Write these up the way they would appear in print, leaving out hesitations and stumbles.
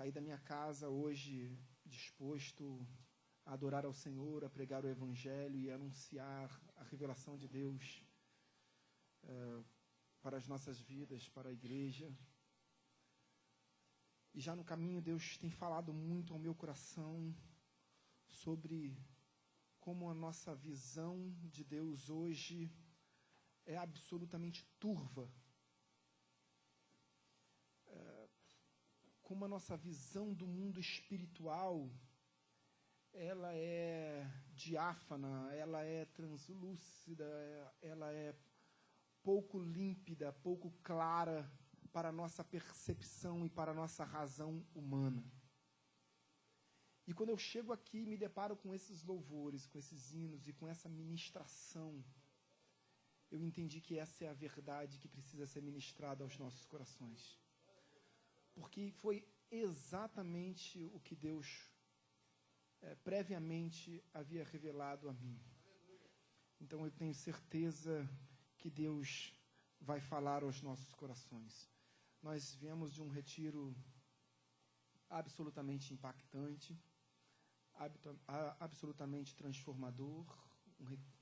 saí da minha casa hoje disposto a adorar ao Senhor, a pregar o Evangelho e a anunciar a revelação de Deus para as nossas vidas, para a igreja. E já no caminho Deus tem falado muito ao meu coração sobre como a nossa visão de Deus hoje é absolutamente turva. Como a nossa visão do mundo espiritual, ela é diáfana, ela é translúcida, ela é pouco límpida, pouco clara para a nossa percepção e para a nossa razão humana. E quando eu chego aqui e me deparo com esses louvores, com esses hinos e com essa ministração, eu entendi que essa é a verdade que precisa ser ministrada aos nossos corações. Porque foi exatamente o que Deus previamente havia revelado a mim. Então eu tenho certeza que Deus vai falar aos nossos corações. Nós viemos de um retiro absolutamente impactante, absolutamente transformador,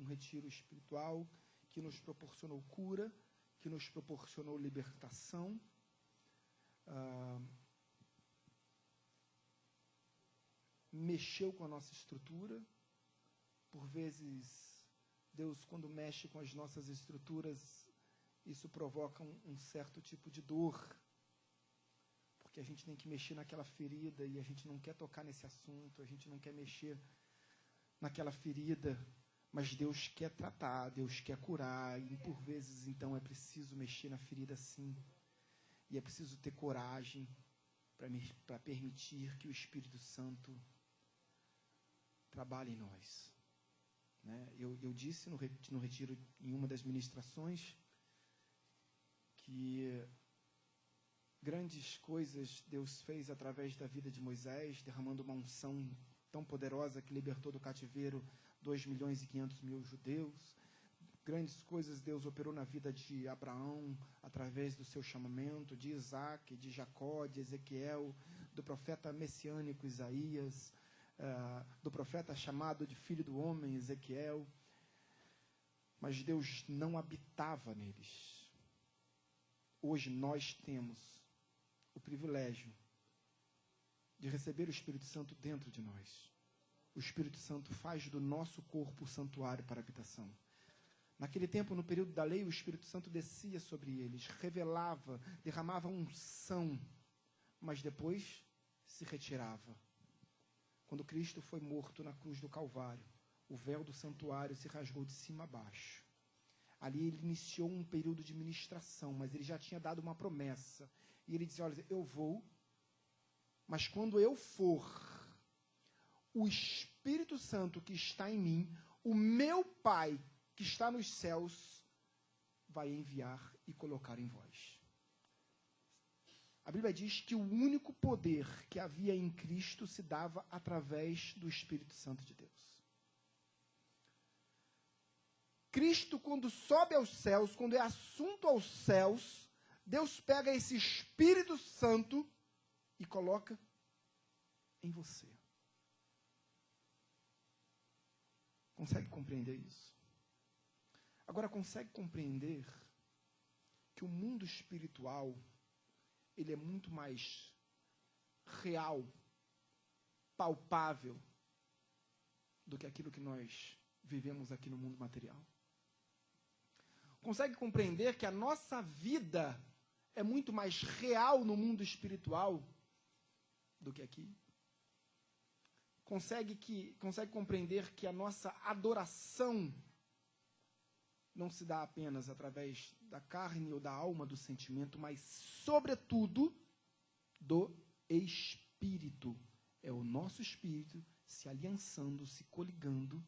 um retiro espiritual que nos proporcionou cura, que nos proporcionou libertação. Mexeu com a nossa estrutura. Por vezes, Deus, quando mexe com as nossas estruturas, isso provoca um certo tipo de dor, porque a gente tem que mexer naquela ferida e a gente não quer tocar nesse assunto, a gente não quer mexer naquela ferida, mas Deus quer tratar, Deus quer curar, e por vezes, então, é preciso mexer na ferida sim, e é preciso ter coragem para permitir que o Espírito Santo trabalhe em nós. Né? Eu disse no retiro, em uma das ministrações, que grandes coisas Deus fez através da vida de Moisés, derramando uma unção tão poderosa que libertou do cativeiro 2.500.000 judeus. Grandes coisas Deus operou na vida de Abraão, através do seu chamamento, de Isaac, de Jacó, de Ezequiel, do profeta messiânico Isaías, do profeta chamado de filho do homem, Ezequiel. Mas Deus não habitava neles. Hoje nós temos o privilégio de receber o Espírito Santo dentro de nós. O Espírito Santo faz do nosso corpo o santuário para a habitação. Naquele tempo, no período da lei, o Espírito Santo descia sobre eles, revelava, derramava unção, mas depois se retirava. Quando Cristo foi morto na cruz do Calvário, o véu do santuário se rasgou de cima a baixo. Ali ele iniciou um período de ministração, mas ele já tinha dado uma promessa. E ele dizia, olha, eu vou, mas quando eu for, o Espírito Santo que está em mim, o meu Pai que está nos céus, vai enviar e colocar em vós. A Bíblia diz que o único poder que havia em Cristo se dava através do Espírito Santo de Deus. Cristo, quando sobe aos céus, quando é assunto aos céus, Deus pega esse Espírito Santo e coloca em você. Consegue compreender isso? Agora, consegue compreender que o mundo espiritual, ele é muito mais real, palpável, do que aquilo que nós vivemos aqui no mundo material? Consegue compreender que a nossa vida é muito mais real no mundo espiritual do que aqui? Consegue compreender que a nossa adoração não se dá apenas através da carne ou da alma, do sentimento, mas, sobretudo, do Espírito. É o nosso Espírito se aliançando, se coligando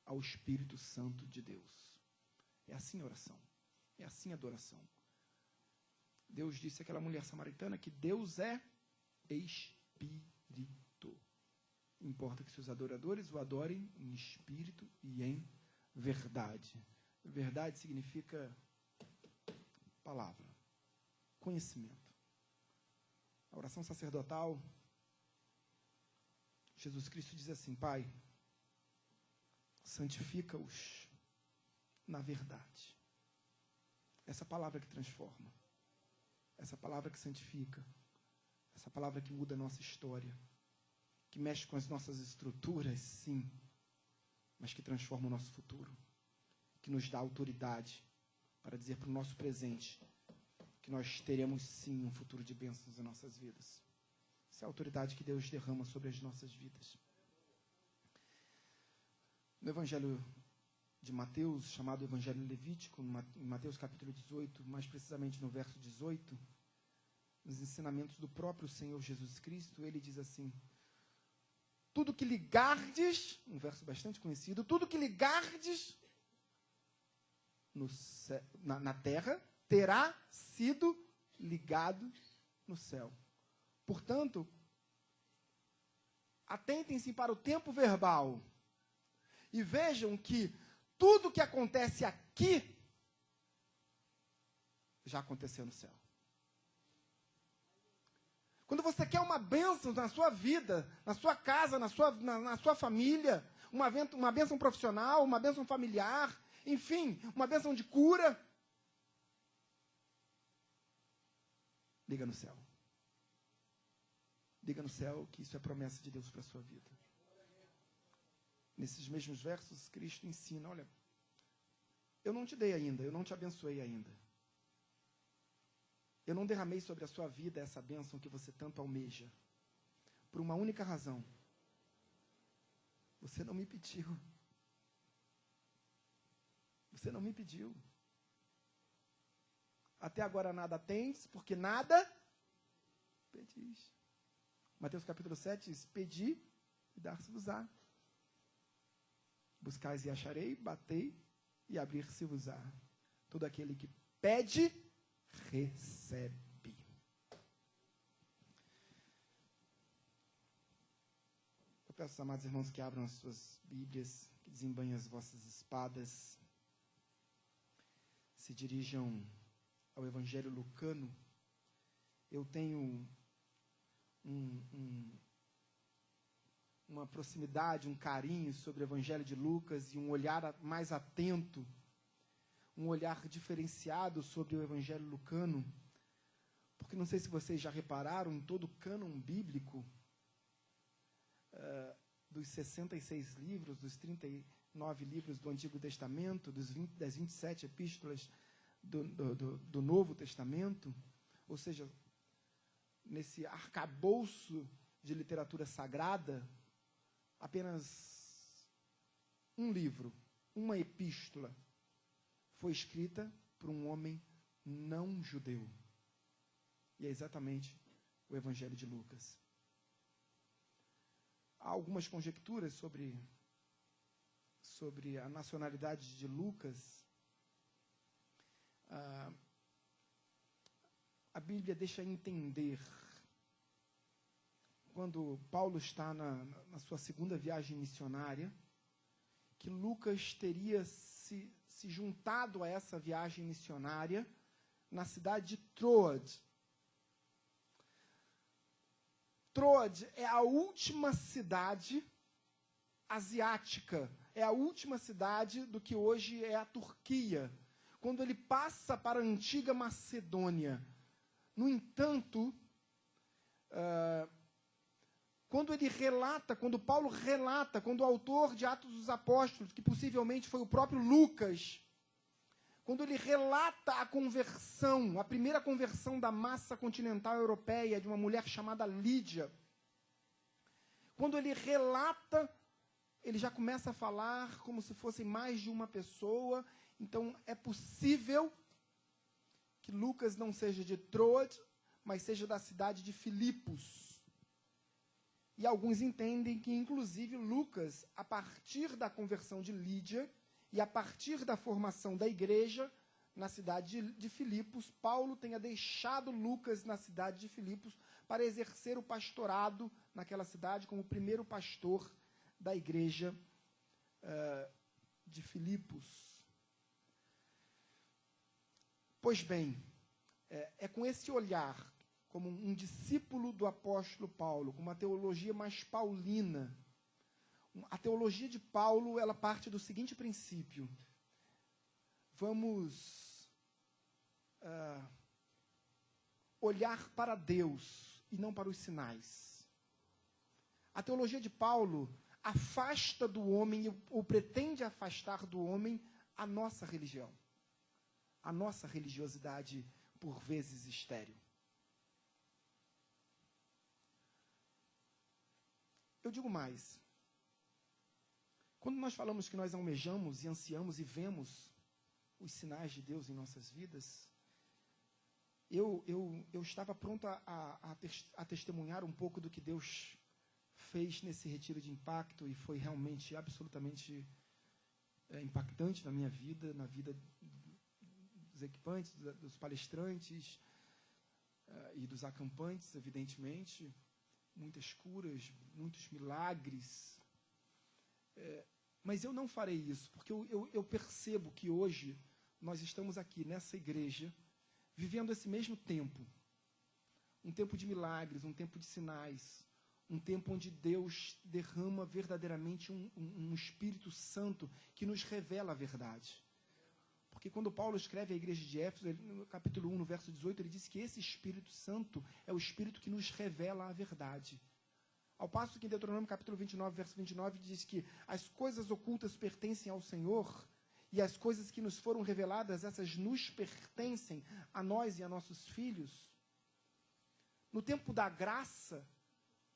ao Espírito Santo de Deus. É assim a oração. É assim a adoração. Deus disse àquela mulher samaritana que Deus é Espírito. Importa que seus adoradores o adorem em espírito e em verdade. Verdade significa palavra, conhecimento. A oração sacerdotal Jesus Cristo diz assim: Pai, santifica-os na verdade. Essa palavra que transforma, essa palavra que santifica, essa palavra que muda a nossa história, que mexe com as nossas estruturas, sim, mas que transforma o nosso futuro, que nos dá autoridade para dizer para o nosso presente que nós teremos, sim, um futuro de bênçãos em nossas vidas. Essa é a autoridade que Deus derrama sobre as nossas vidas. No Evangelho de Mateus, chamado Evangelho Levítico, em Mateus capítulo 18, mais precisamente no verso 18, nos ensinamentos do próprio Senhor Jesus Cristo, ele diz assim: tudo que ligardes, um verso bastante conhecido, tudo que ligardes na terra, terá sido ligado no céu. Portanto, atentem-se para o tempo verbal e vejam que tudo que acontece aqui já aconteceu no céu. Quando você quer uma bênção na sua vida, na sua casa, na sua família, uma bênção profissional, uma bênção familiar, enfim, uma bênção de cura, liga no céu. Liga no céu que isso é promessa de Deus para a sua vida. Nesses mesmos versos, Cristo ensina: olha, eu não te dei ainda, eu não te abençoei ainda. Eu não derramei sobre a sua vida essa bênção que você tanto almeja. Por uma única razão. Você não me pediu. Você não me pediu. Até agora nada tens, porque nada pedis. Mateus capítulo 7 diz: pedi e dar-se-vos-á. Buscais e acharei, batei e abrir-se-vos-á. Todo aquele que pede, recebe. Eu peço aos amados irmãos que abram as suas Bíblias, que desembanhem as vossas espadas, se dirijam ao Evangelho Lucano. Eu tenho uma proximidade, um carinho sobre o Evangelho de Lucas e um olhar mais atento, um olhar diferenciado sobre o Evangelho lucano, porque não sei se vocês já repararam, em todo o cânon bíblico, dos 66 livros, dos 39 livros do Antigo Testamento, das 27 epístolas do Novo Testamento, ou seja, nesse arcabouço de literatura sagrada, apenas um livro, uma epístola, foi escrita por um homem não judeu. E é exatamente o Evangelho de Lucas. Há algumas conjecturas sobre a nacionalidade de Lucas. A Bíblia deixa entender, quando Paulo está na sua segunda viagem missionária, que Lucas teria se juntado a essa viagem missionária na cidade de Troade. Troade é a última cidade asiática, é a última cidade do que hoje é a Turquia, quando ele passa para a antiga Macedônia. No entanto, quando Paulo relata, quando o autor de Atos dos Apóstolos, que possivelmente foi o próprio Lucas, quando ele relata a conversão, a primeira conversão da massa continental europeia, de uma mulher chamada Lídia, quando ele relata, ele já começa a falar como se fosse mais de uma pessoa. Então, é possível que Lucas não seja de Troade, mas seja da cidade de Filipos. E alguns entendem que, inclusive, Lucas, a partir da conversão de Lídia e a partir da formação da igreja na cidade de Filipos, Paulo tenha deixado Lucas na cidade de Filipos para exercer o pastorado naquela cidade como o primeiro pastor da igreja de Filipos. Pois bem, é com esse olhar, como um discípulo do apóstolo Paulo, com uma teologia mais paulina. A teologia de Paulo, ela parte do seguinte princípio: vamos olhar para Deus e não para os sinais. A teologia de Paulo afasta do homem, ou pretende afastar do homem, a nossa religião, a nossa religiosidade, por vezes estéril. Eu digo mais. Quando nós falamos que nós almejamos e ansiamos e vemos os sinais de Deus em nossas vidas, eu estava pronto a testemunhar um pouco do que Deus fez nesse retiro de impacto, e foi realmente absolutamente impactante na minha vida, na vida dos equipantes, dos palestrantes e dos acampantes, evidentemente. Muitas curas, muitos milagres. Mas eu não farei isso, porque eu percebo que hoje nós estamos aqui nessa igreja, vivendo esse mesmo tempo. Um tempo de milagres, um tempo de sinais, um tempo onde Deus derrama verdadeiramente um Espírito Santo que nos revela a verdade. Porque quando Paulo escreve à igreja de Éfeso, no capítulo 1, no verso 18, ele diz que esse Espírito Santo é o Espírito que nos revela a verdade. Ao passo que em Deuteronômio capítulo 29, verso 29, diz que as coisas ocultas pertencem ao Senhor, e as coisas que nos foram reveladas, essas nos pertencem a nós e a nossos filhos. No tempo da graça,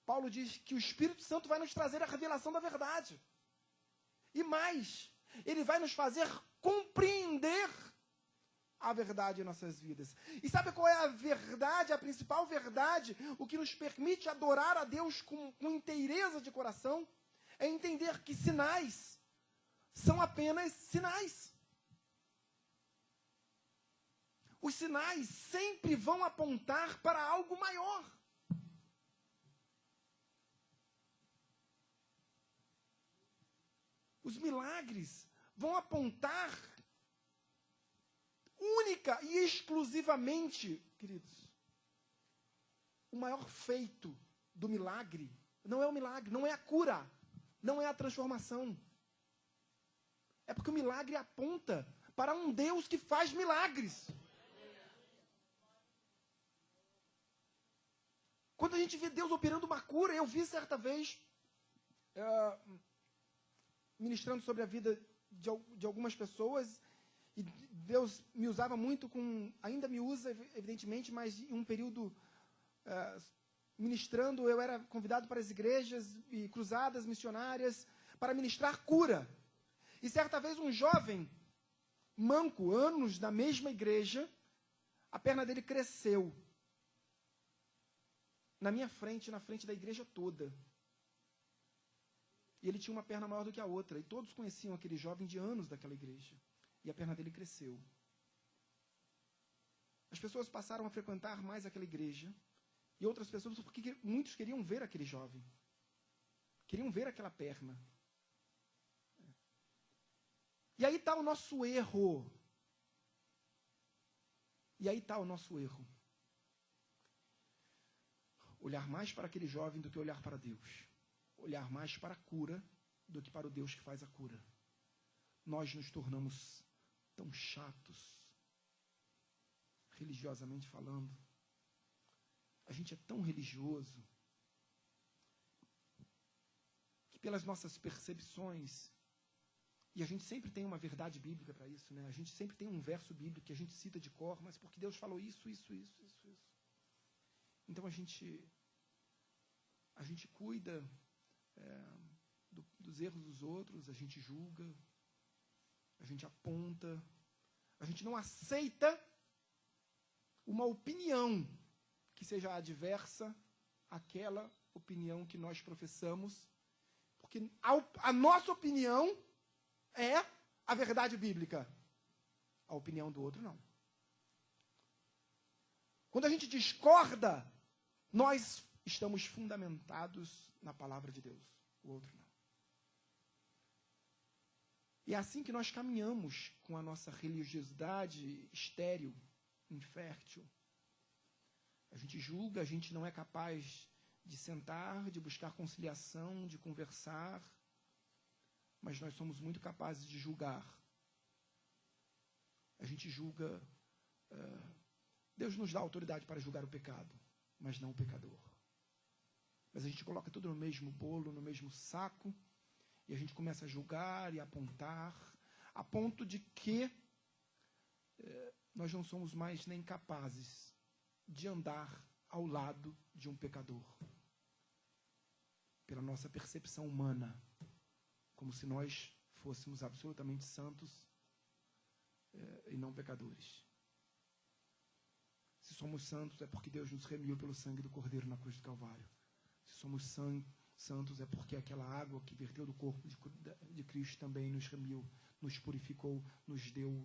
Paulo diz que o Espírito Santo vai nos trazer a revelação da verdade. E mais, ele vai nos fazer compreender a verdade em nossas vidas. E sabe qual é a verdade, a principal verdade, o que nos permite adorar a Deus com inteireza de coração? É entender que sinais são apenas sinais. Os sinais sempre vão apontar para algo maior. Os milagres vão apontar única e exclusivamente, queridos, o maior feito do milagre não é o milagre, não é a cura, não é a transformação. É porque o milagre aponta para um Deus que faz milagres. Quando a gente vê Deus operando uma cura, eu vi certa vez, ministrando sobre a vida de algumas pessoas, e Deus me usava muito ainda me usa, evidentemente, mas em um período ministrando, eu era convidado para as igrejas e cruzadas missionárias para ministrar cura. E certa vez um jovem, manco, anos na mesma igreja, a perna dele cresceu. Na minha frente, na frente da igreja toda. E ele tinha uma perna maior do que a outra. E todos conheciam aquele jovem de anos daquela igreja. E a perna dele cresceu. As pessoas passaram a frequentar mais aquela igreja. E outras pessoas, porque muitos queriam ver aquele jovem. Queriam ver aquela perna. E aí está o nosso erro. E aí está o nosso erro. Olhar mais para aquele jovem do que olhar para Deus. Olhar mais para a cura do que para o Deus que faz a cura. Nós nos tornamos tão chatos, religiosamente falando. A gente é tão religioso que pelas nossas percepções, e a gente sempre tem uma verdade bíblica para isso, né? A gente sempre tem um verso bíblico que a gente cita de cor, mas porque Deus falou isso. Então a gente cuida dos erros dos outros, a gente julga, a gente aponta, a gente não aceita uma opinião que seja adversa àquela opinião que nós professamos, porque a nossa opinião é a verdade bíblica. A opinião do outro, não. Quando a gente discorda, nós estamos fundamentados na palavra de Deus. O outro não. E é assim que nós caminhamos com a nossa religiosidade estéril, infértil. A gente julga, a gente não é capaz de sentar, de buscar conciliação, de conversar, mas nós somos muito capazes de julgar. A gente julga. Deus nos dá autoridade para julgar o pecado, mas não o pecador. Mas a gente coloca tudo no mesmo bolo, no mesmo saco, e a gente começa a julgar e apontar, a ponto de que nós não somos mais nem capazes de andar ao lado de um pecador, pela nossa percepção humana, como se nós fôssemos absolutamente santos e não pecadores. Se somos santos é porque Deus nos remiu pelo sangue do Cordeiro na cruz do Calvário. Se somos santos é porque aquela água que verteu do corpo de Cristo também nos remiu, nos purificou, nos deu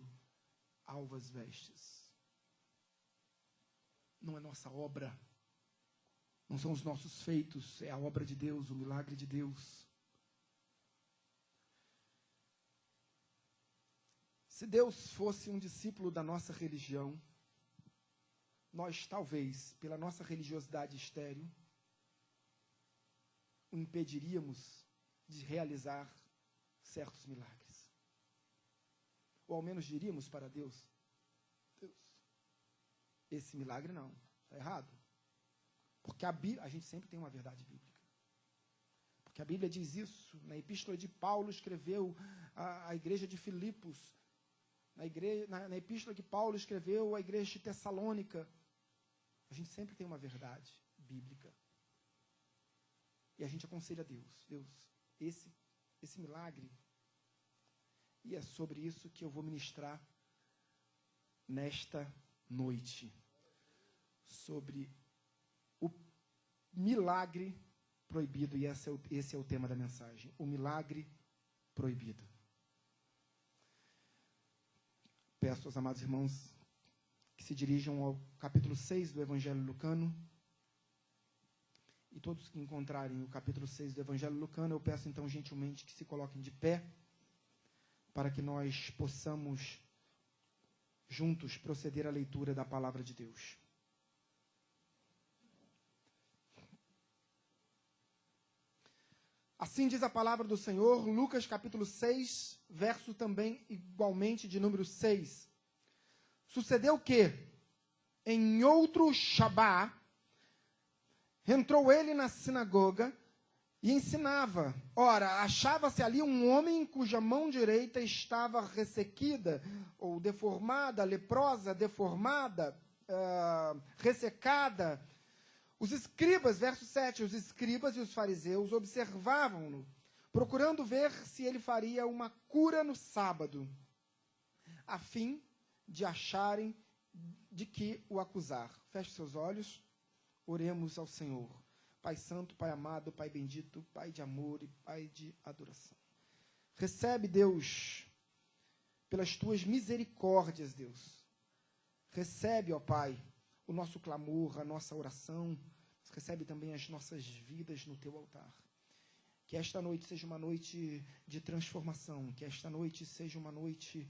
alvas vestes. Não é nossa obra, não são os nossos feitos, é a obra de Deus, o milagre de Deus. Se Deus fosse um discípulo da nossa religião, nós talvez, pela nossa religiosidade estéril, o impediríamos de realizar certos milagres. Ou ao menos diríamos para Deus, esse milagre não, está errado. Porque a gente sempre tem uma verdade bíblica. Porque a Bíblia diz isso, na epístola de Paulo escreveu à igreja de Filipos, na epístola que Paulo escreveu à igreja de Tessalônica. A gente sempre tem uma verdade bíblica. E a gente aconselha a Deus, esse milagre, e é sobre isso que eu vou ministrar nesta noite, sobre o milagre proibido, e esse é o tema da mensagem, o milagre proibido. Peço aos amados irmãos que se dirijam ao capítulo 6 do Evangelho Lucano, e todos que encontrarem o capítulo 6 do Evangelho Lucano, eu peço então gentilmente que se coloquem de pé, para que nós possamos juntos proceder à leitura da palavra de Deus. Assim diz a palavra do Senhor, Lucas capítulo 6, verso também igualmente de número 6. Sucedeu que, em outro Shabá, entrou ele na sinagoga e ensinava. Ora, achava-se ali um homem cuja mão direita estava ressequida, ou deformada, leprosa, deformada, ressecada. Os escribas, verso 7, os escribas e os fariseus observavam-no, procurando ver se ele faria uma cura no sábado, a fim de acharem de que o acusar. Feche seus olhos, oremos ao Senhor. Pai santo, Pai amado, Pai bendito, Pai de amor e Pai de adoração. Recebe, Deus, pelas tuas misericórdias, Deus. Recebe, ó Pai, o nosso clamor, a nossa oração. Recebe também as nossas vidas no teu altar. Que esta noite seja uma noite de transformação. Que esta noite seja uma noite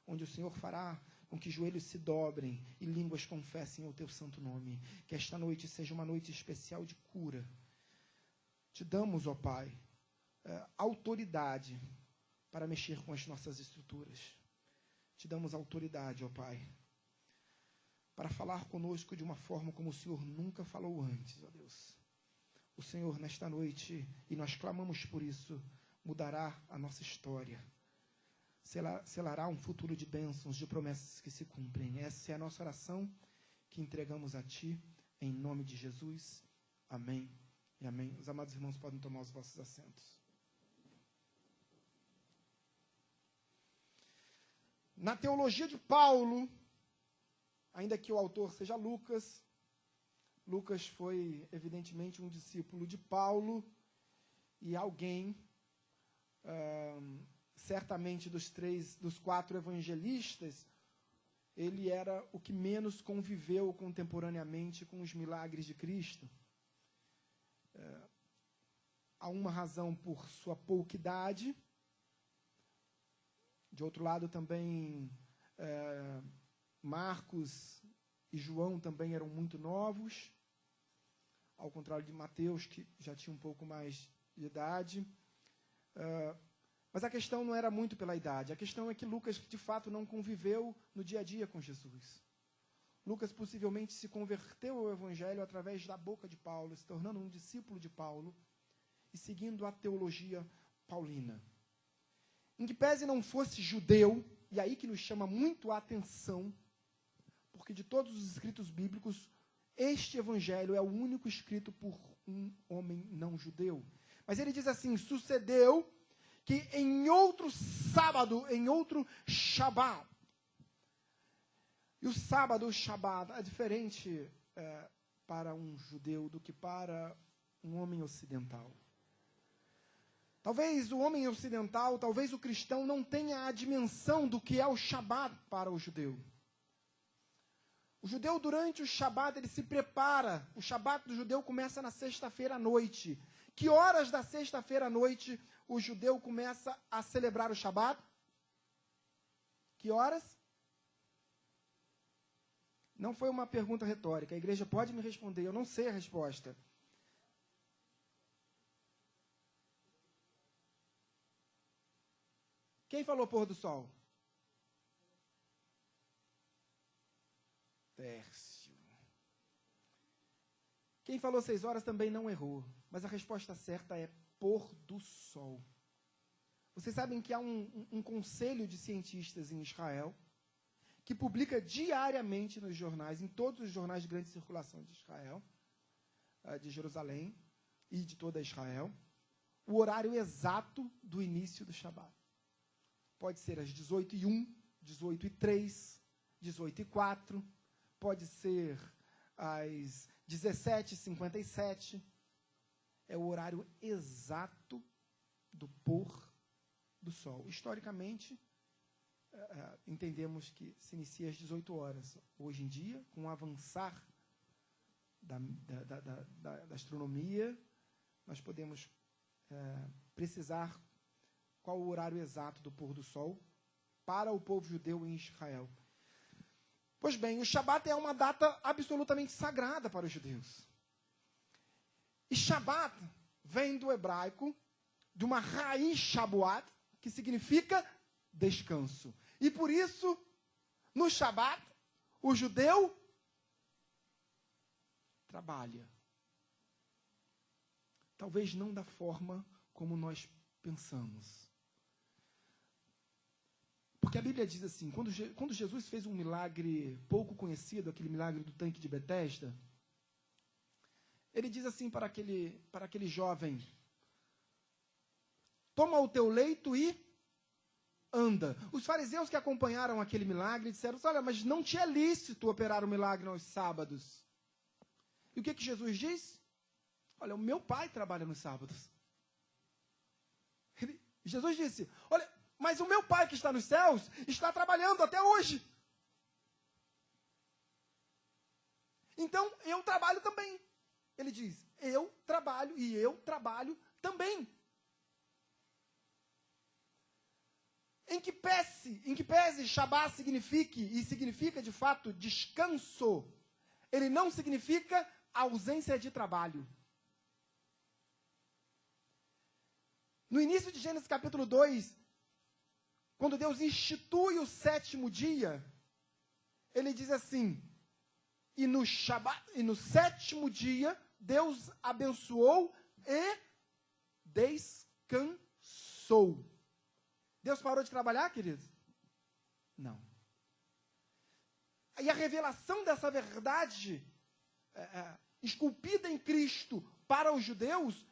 onde o Senhor fará com que joelhos se dobrem e línguas confessem o teu santo nome. Que esta noite seja uma noite especial de cura. Te damos, ó Pai, autoridade para mexer com as nossas estruturas. Te damos autoridade, ó Pai, para falar conosco de uma forma como o Senhor nunca falou antes, ó Deus. O Senhor, nesta noite, e nós clamamos por isso, mudará a nossa história. Selará um futuro de bênçãos, de promessas que se cumprem. Essa é a nossa oração que entregamos a Ti, em nome de Jesus. Amém e amém. Os amados irmãos podem tomar os vossos assentos. Na teologia de Paulo, ainda que o autor seja Lucas, Lucas foi evidentemente um discípulo de Paulo e alguém... certamente dos 4 evangelistas, ele era o que menos conviveu contemporaneamente com os milagres de Cristo. Há uma razão por sua pouca idade. De outro lado também, Marcos e João também eram muito novos, ao contrário de Mateus, que já tinha um pouco mais de idade. Mas a questão não era muito pela idade. A questão é que Lucas, de fato, não conviveu no dia a dia com Jesus. Lucas possivelmente se converteu ao Evangelho através da boca de Paulo, se tornando um discípulo de Paulo e seguindo a teologia paulina. Em que pese não fosse judeu, e aí que nos chama muito a atenção, porque de todos os escritos bíblicos, este Evangelho é o único escrito por um homem não judeu. Mas ele diz assim: sucedeu que em outro sábado, em outro Shabat. E o sábado, o Shabat, é diferente para um judeu do que para um homem ocidental. Talvez o homem ocidental, talvez o cristão não tenha a dimensão do que é o Shabat para o judeu. O judeu, durante o Shabat, ele se prepara. O Shabat do judeu começa na sexta-feira à noite. Que horas da sexta-feira à noite o judeu começa a celebrar o Shabat? Que horas? Não foi uma pergunta retórica. A igreja pode me responder, eu não sei a resposta. Quem falou pôr do sol? Tércio. Quem falou 6 horas também não errou. Mas a resposta certa é pôr do sol. Vocês sabem que há um conselho de cientistas em Israel que publica diariamente nos jornais, em todos os jornais de grande circulação de Israel, de Jerusalém e de toda Israel, o horário exato do início do Shabat. Pode ser às 18h01, 18h03, 18h04, pode ser às 17h57. É o horário exato do pôr do sol. Historicamente, entendemos que se inicia às 18 horas. Hoje em dia, com o avançar da astronomia, nós podemos precisar qual o horário exato do pôr do sol para o povo judeu em Israel. Pois bem, o Shabat é uma data absolutamente sagrada para os judeus. E Shabat vem do hebraico, de uma raiz Shabuat, que significa descanso. E por isso, no Shabat, o judeu trabalha. Talvez não da forma como nós pensamos. Porque a Bíblia diz assim, quando Jesus fez um milagre pouco conhecido, aquele milagre do tanque de Betesda, ele diz assim para aquele jovem: toma o teu leito e anda. Os fariseus que acompanharam aquele milagre disseram: olha, mas não te é lícito operar o milagre aos sábados. E o que Jesus diz? Olha, o meu pai trabalha nos sábados. Jesus disse: olha, mas o meu pai que está nos céus está trabalhando até hoje. Então, eu trabalho também. Ele diz: eu trabalho e eu trabalho também. Em que pese Shabat significa de fato descanso, ele não significa ausência de trabalho. No início de Gênesis capítulo 2, quando Deus institui o 7º dia, ele diz assim: e no 7º dia, Deus abençoou e descansou. Deus parou de trabalhar, queridos? Não. E a revelação dessa verdade, esculpida em Cristo para os judeus,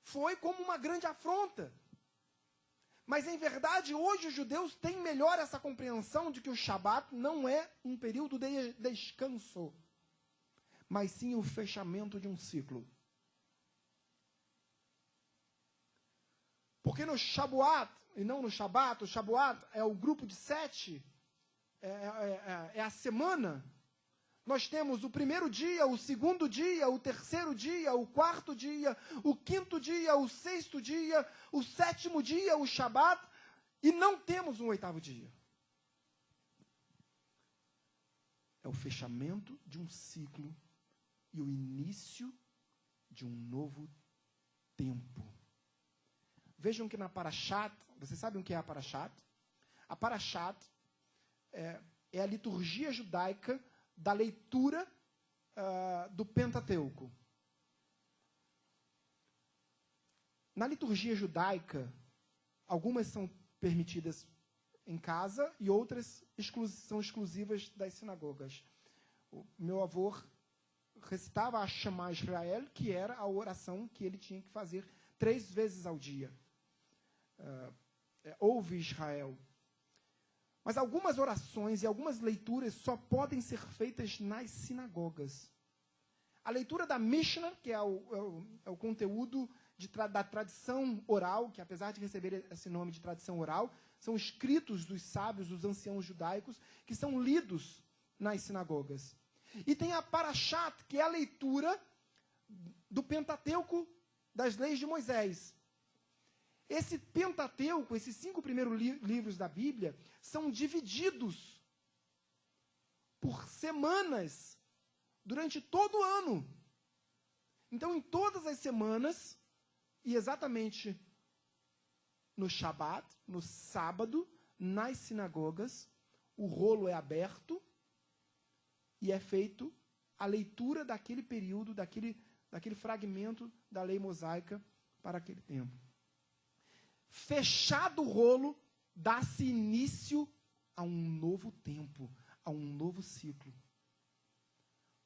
foi como uma grande afronta. Mas, em verdade, hoje os judeus têm melhor essa compreensão de que o Shabat não é um período de descanso, mas sim o fechamento de um ciclo. Porque no Shabuat, e não no Shabat, o Shabuat é o grupo de 7, é a semana. Nós temos o primeiro dia, o segundo dia, o terceiro dia, o quarto dia, o quinto dia, o sexto dia, o 7º dia, o Shabat, e não temos um 8º dia. é o fechamento de um ciclo e o início de um novo tempo. Vejam que na Parashat, vocês sabem o que é a Parashat? A Parashat é a liturgia judaica da leitura do Pentateuco. Na liturgia judaica, algumas são permitidas em casa e outras são exclusivas das sinagogas. O meu avô recitava a Shema Israel, que era a oração que ele tinha que fazer 3 vezes ao dia. Ouve Israel. Mas algumas orações e algumas leituras só podem ser feitas nas sinagogas. A leitura da Mishnah, que é o conteúdo da tradição oral, que apesar de receber esse nome de tradição oral, são escritos dos sábios, dos anciãos judaicos, que são lidos nas sinagogas. E tem a Parashat, que é a leitura do Pentateuco das leis de Moisés. Esse Pentateuco, esses 5 primeiros livros da Bíblia, são divididos por semanas durante todo o ano. Então, em todas as semanas, e exatamente no Shabat, no sábado, nas sinagogas, o rolo é aberto e é feito a leitura daquele período, daquele fragmento da lei mosaica para aquele tempo. Fechado o rolo, dá-se início a um novo tempo, a um novo ciclo.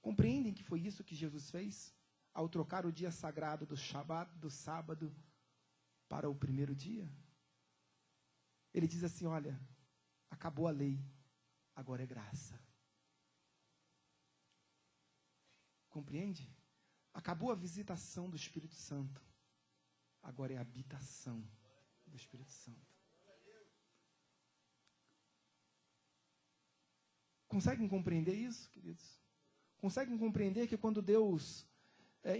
Compreendem que foi isso que Jesus fez ao trocar o dia sagrado do Shabat, do sábado, para o primeiro dia? Ele diz assim, olha, acabou a lei, agora é graça. Compreende? Acabou a visitação do Espírito Santo, agora é a habitação do Espírito Santo. Conseguem compreender isso, queridos? Conseguem compreender que quando Deus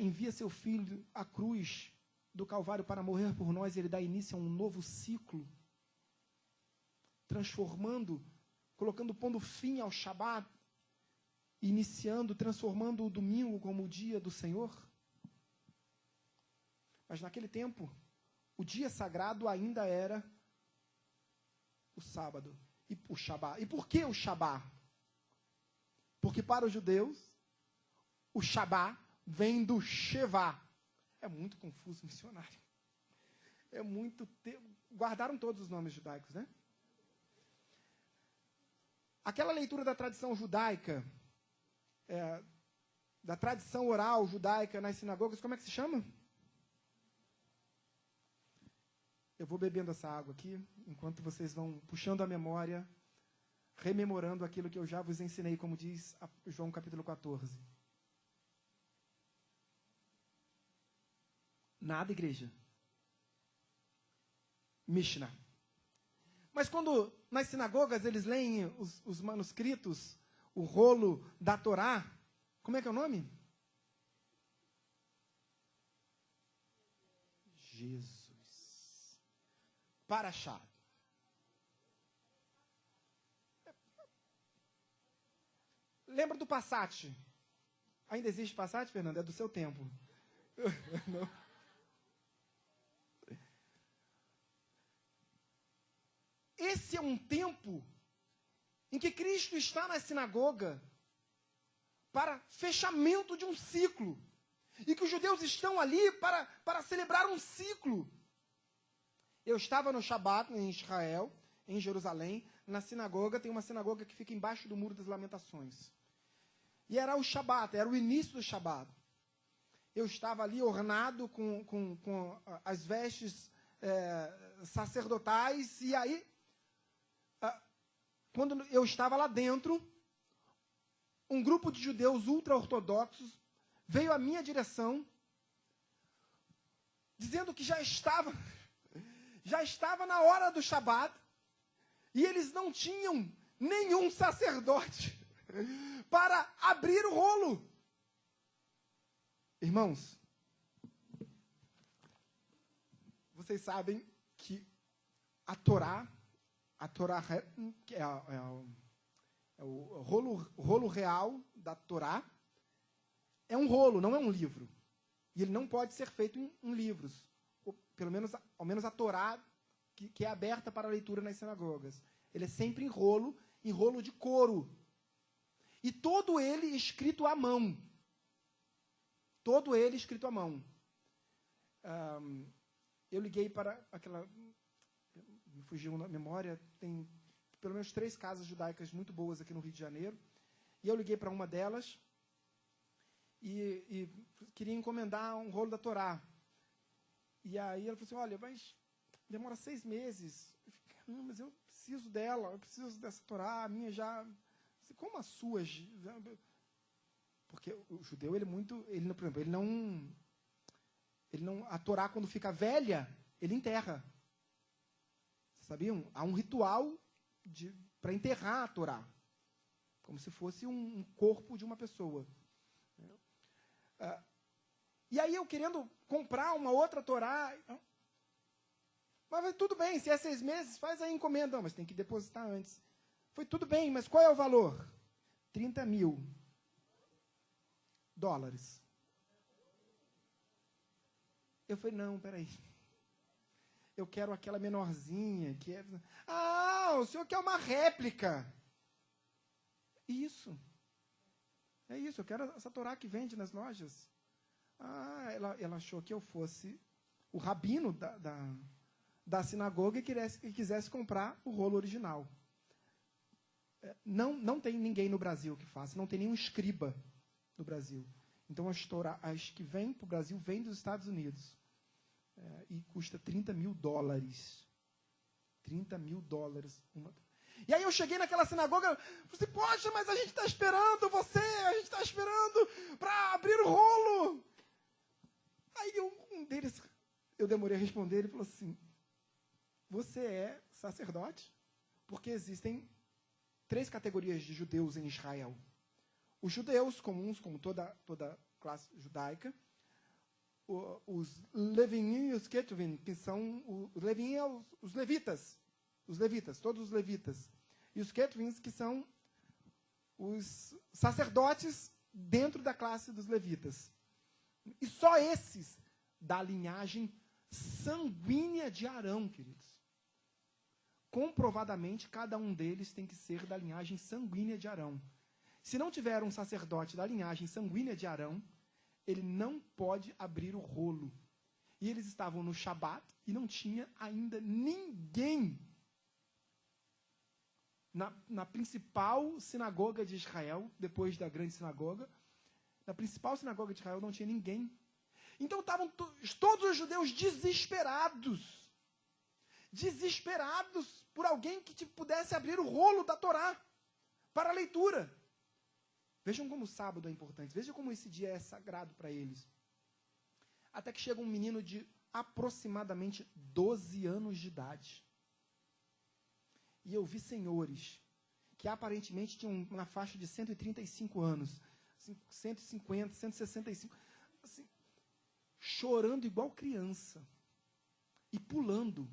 envia seu Filho à cruz do Calvário para morrer por nós, Ele dá início a um novo ciclo, transformando, pondo fim ao Shabat, transformando o domingo como o dia do Senhor? Mas naquele tempo, o dia sagrado ainda era o sábado, e o Shabat. E por que o Shabat? Porque para os judeus, o Shabat vem do Shevá. É muito confuso, missionário. Guardaram todos os nomes judaicos, né? Aquela leitura da tradição judaica, da tradição oral judaica nas sinagogas, como é que se chama? Eu vou bebendo essa água aqui, enquanto vocês vão puxando a memória, rememorando aquilo que eu já vos ensinei, como diz João capítulo 14. Nada, igreja. Mishnah. Mas quando nas sinagogas eles leem os manuscritos, o rolo da Torá, como é que é o nome? Jesus. Parashat. Lembra do Passat? Ainda existe Passat, Fernando? É do seu tempo. Não. Esse é um tempo em que Cristo está na sinagoga para fechamento de um ciclo. E que os judeus estão ali para celebrar um ciclo. Eu estava no Shabat, em Israel, em Jerusalém, na sinagoga. Tem uma sinagoga que fica embaixo do Muro das Lamentações. E era o Shabat, era o início do Shabat. Eu estava ali ornado com as vestes sacerdotais. E aí, quando eu estava lá dentro, um grupo de judeus ultra-ortodoxos veio à minha direção, dizendo que já estava na hora do Shabat, e eles não tinham nenhum sacerdote para abrir o rolo. Irmãos, vocês sabem que a Torá que é O rolo real da Torá é um rolo, não é um livro. E ele não pode ser feito em livros. Ou, ao menos a Torá, que é aberta para a leitura nas sinagogas. Ele é sempre em rolo de couro. E todo ele escrito à mão. Todo ele escrito à mão. Eu liguei para aquela... Me fugiu na memória. Tem pelo menos 3 casas judaicas muito boas aqui no Rio de Janeiro. E eu liguei para uma delas e queria encomendar um rolo da Torá. E aí ela falou assim, olha, mas demora 6 meses. Eu fiquei, não, mas eu preciso dela, eu preciso dessa Torá, a minha já... Como a sua? Porque o judeu, por exemplo, a Torá, quando fica velha, ele enterra. Vocês sabiam? Há um ritual para enterrar a Torá. Como se fosse um corpo de uma pessoa. E aí eu querendo comprar uma outra Torá. Mas tudo bem, se é 6 meses, faz a encomenda. Não, mas tem que depositar antes. Foi tudo bem, mas qual é o valor? $30.000. Eu falei, não, peraí. Eu quero aquela menorzinha. O senhor quer uma réplica. Isso. É isso, eu quero essa Torá que vende nas lojas. Ela achou que eu fosse o rabino da sinagoga e quisesse comprar o rolo original. Não tem ninguém no Brasil que faça, não tem nenhum escriba no Brasil. Então, as que vêm para o Brasil vêm dos Estados Unidos. E custa $30.000. $30.000. E aí eu cheguei naquela sinagoga, falei assim, poxa, mas a gente está esperando você, a gente está esperando para abrir o rolo. Aí um deles, eu demorei a responder, ele falou assim, você é sacerdote? Porque existem 3 categorias de judeus em Israel. Os judeus comuns, como toda classe judaica, os Levin e os Ketuvim, que são os Levin os levitas, todos os levitas, e os Ketuvins, que são os sacerdotes dentro da classe dos levitas. E só esses da linhagem sanguínea de Arão, queridos. Comprovadamente, cada um deles tem que ser da linhagem sanguínea de Arão. Se não tiver um sacerdote da linhagem sanguínea de Arão, ele não pode abrir o rolo. E eles estavam no Shabat e não tinha ainda ninguém na principal sinagoga de Israel, depois da grande sinagoga. Na principal sinagoga de Israel não tinha ninguém. Então estavam todos os judeus desesperados. Desesperados por alguém que pudesse abrir o rolo da Torá para a leitura. Vejam como o sábado é importante. Vejam como esse dia é sagrado para eles. Até que chega um menino de aproximadamente 12 anos de idade. E eu vi senhores que aparentemente tinham uma faixa de 135 anos, 150, 165, assim, chorando igual criança e pulando.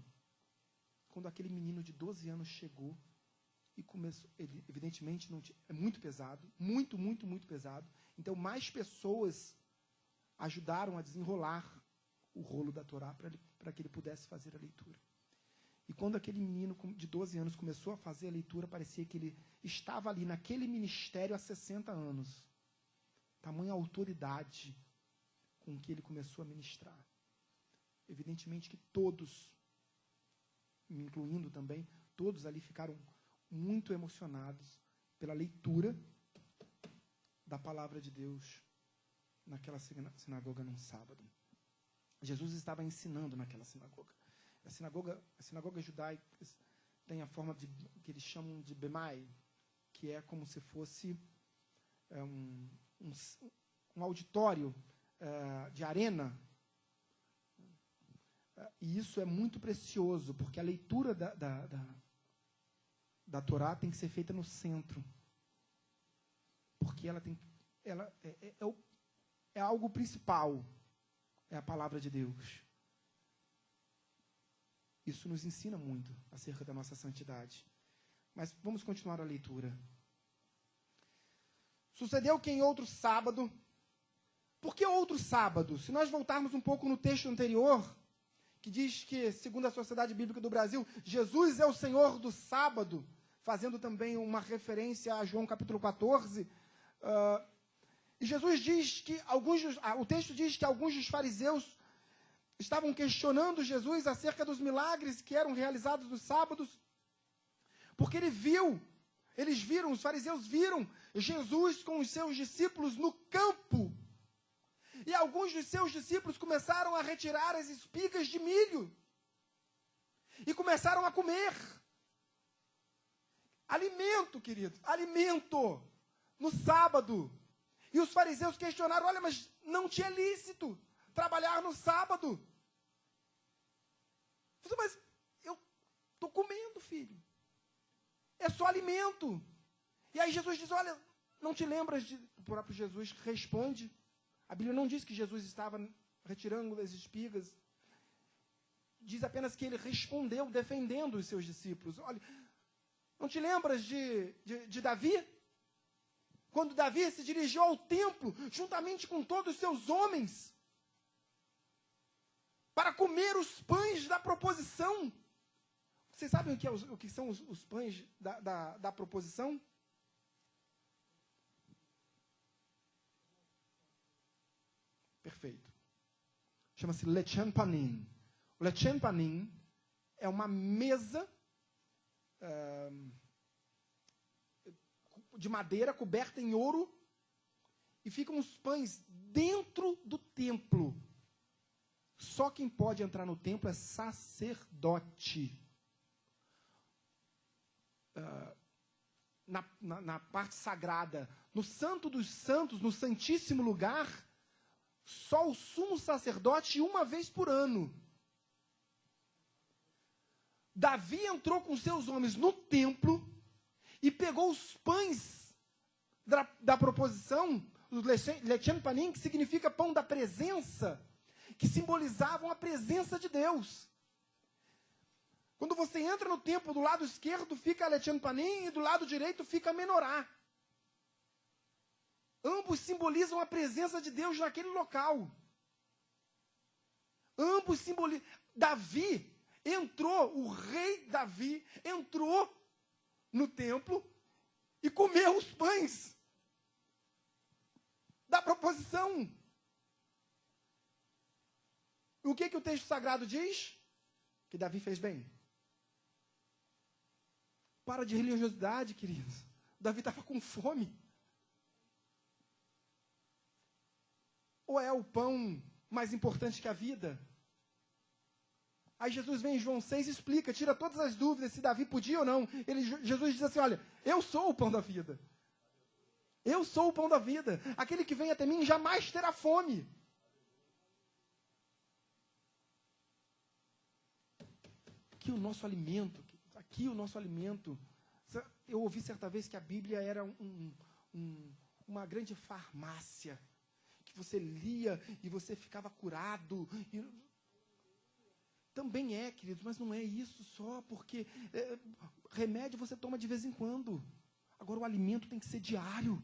Quando aquele menino de 12 anos chegou e começou, ele evidentemente não tinha, é muito pesado, muito, muito, muito pesado. Então mais pessoas ajudaram a desenrolar o rolo da Torá para que ele pudesse fazer a leitura. E quando aquele menino de 12 anos começou a fazer a leitura, parecia que ele estava ali naquele ministério há 60 anos. Tamanha autoridade com que ele começou a ministrar. Evidentemente que todos, me incluindo também, todos ali ficaram muito emocionados pela leitura da palavra de Deus naquela sinagoga num sábado. Jesus estava ensinando naquela sinagoga. A sinagoga judaica tem a forma que eles chamam de bemai, que é como se fosse um auditório de arena. E isso é muito precioso, porque a leitura da Torá tem que ser feita no centro. Porque ela é algo principal, é a palavra de Deus. Isso nos ensina muito acerca da nossa santidade. Mas vamos continuar a leitura. Sucedeu que em outro sábado... Por que outro sábado? Se nós voltarmos um pouco no texto anterior, que diz que, segundo a Sociedade Bíblica do Brasil, Jesus é o Senhor do sábado, fazendo também uma referência a João capítulo 14. E Jesus diz que o texto diz que alguns dos fariseus estavam questionando Jesus acerca dos milagres que eram realizados nos sábados, porque os fariseus viram Jesus com os seus discípulos no campo. E alguns dos seus discípulos começaram a retirar as espigas de milho. E começaram a comer. Alimento, querido, alimento. No sábado. E os fariseus questionaram, olha, mas não te é lícito trabalhar no sábado. Mas eu estou comendo, filho. É só alimento. E aí Jesus diz, olha, não te lembras de... O próprio Jesus responde. A Bíblia não diz que Jesus estava retirando as espigas. Diz apenas que ele respondeu defendendo os seus discípulos. Olha, não te lembras de Davi? Quando Davi se dirigiu ao templo, juntamente com todos os seus homens, para comer os pães da proposição. Vocês sabem o que são os pães da proposição? Perfeito. Chama-se Lechem Panim. O Lechem Panim é uma mesa de madeira coberta em ouro e ficam os pães dentro do templo. Só quem pode entrar no templo é sacerdote. Na parte sagrada, no Santo dos Santos, no Santíssimo Lugar, só o sumo sacerdote uma vez por ano. Davi entrou com seus homens no templo e pegou os pães da proposição, o Lechem Panim, que significa pão da presença, que simbolizavam a presença de Deus. Quando você entra no templo, do lado esquerdo fica Lechem Panim e do lado direito fica a menorá. Ambos simbolizam a presença de Deus naquele local. Ambos simbolizam... o rei Davi entrou no templo e comeu os pães da proposição. O que o texto sagrado diz? Que Davi fez bem. Para de religiosidade, queridos. Davi estava com fome. Ou é o pão mais importante que a vida? Aí Jesus vem em João 6 e explica, tira todas as dúvidas se Davi podia ou não. Jesus diz assim, olha, eu sou o pão da vida. Eu sou o pão da vida. Aquele que vem até mim jamais terá fome. Aqui o nosso alimento. Eu ouvi certa vez que a Bíblia era uma grande farmácia. Que você lia e você ficava curado. Também é, queridos, mas não é isso só, porque remédio você toma de vez em quando. Agora o alimento tem que ser diário.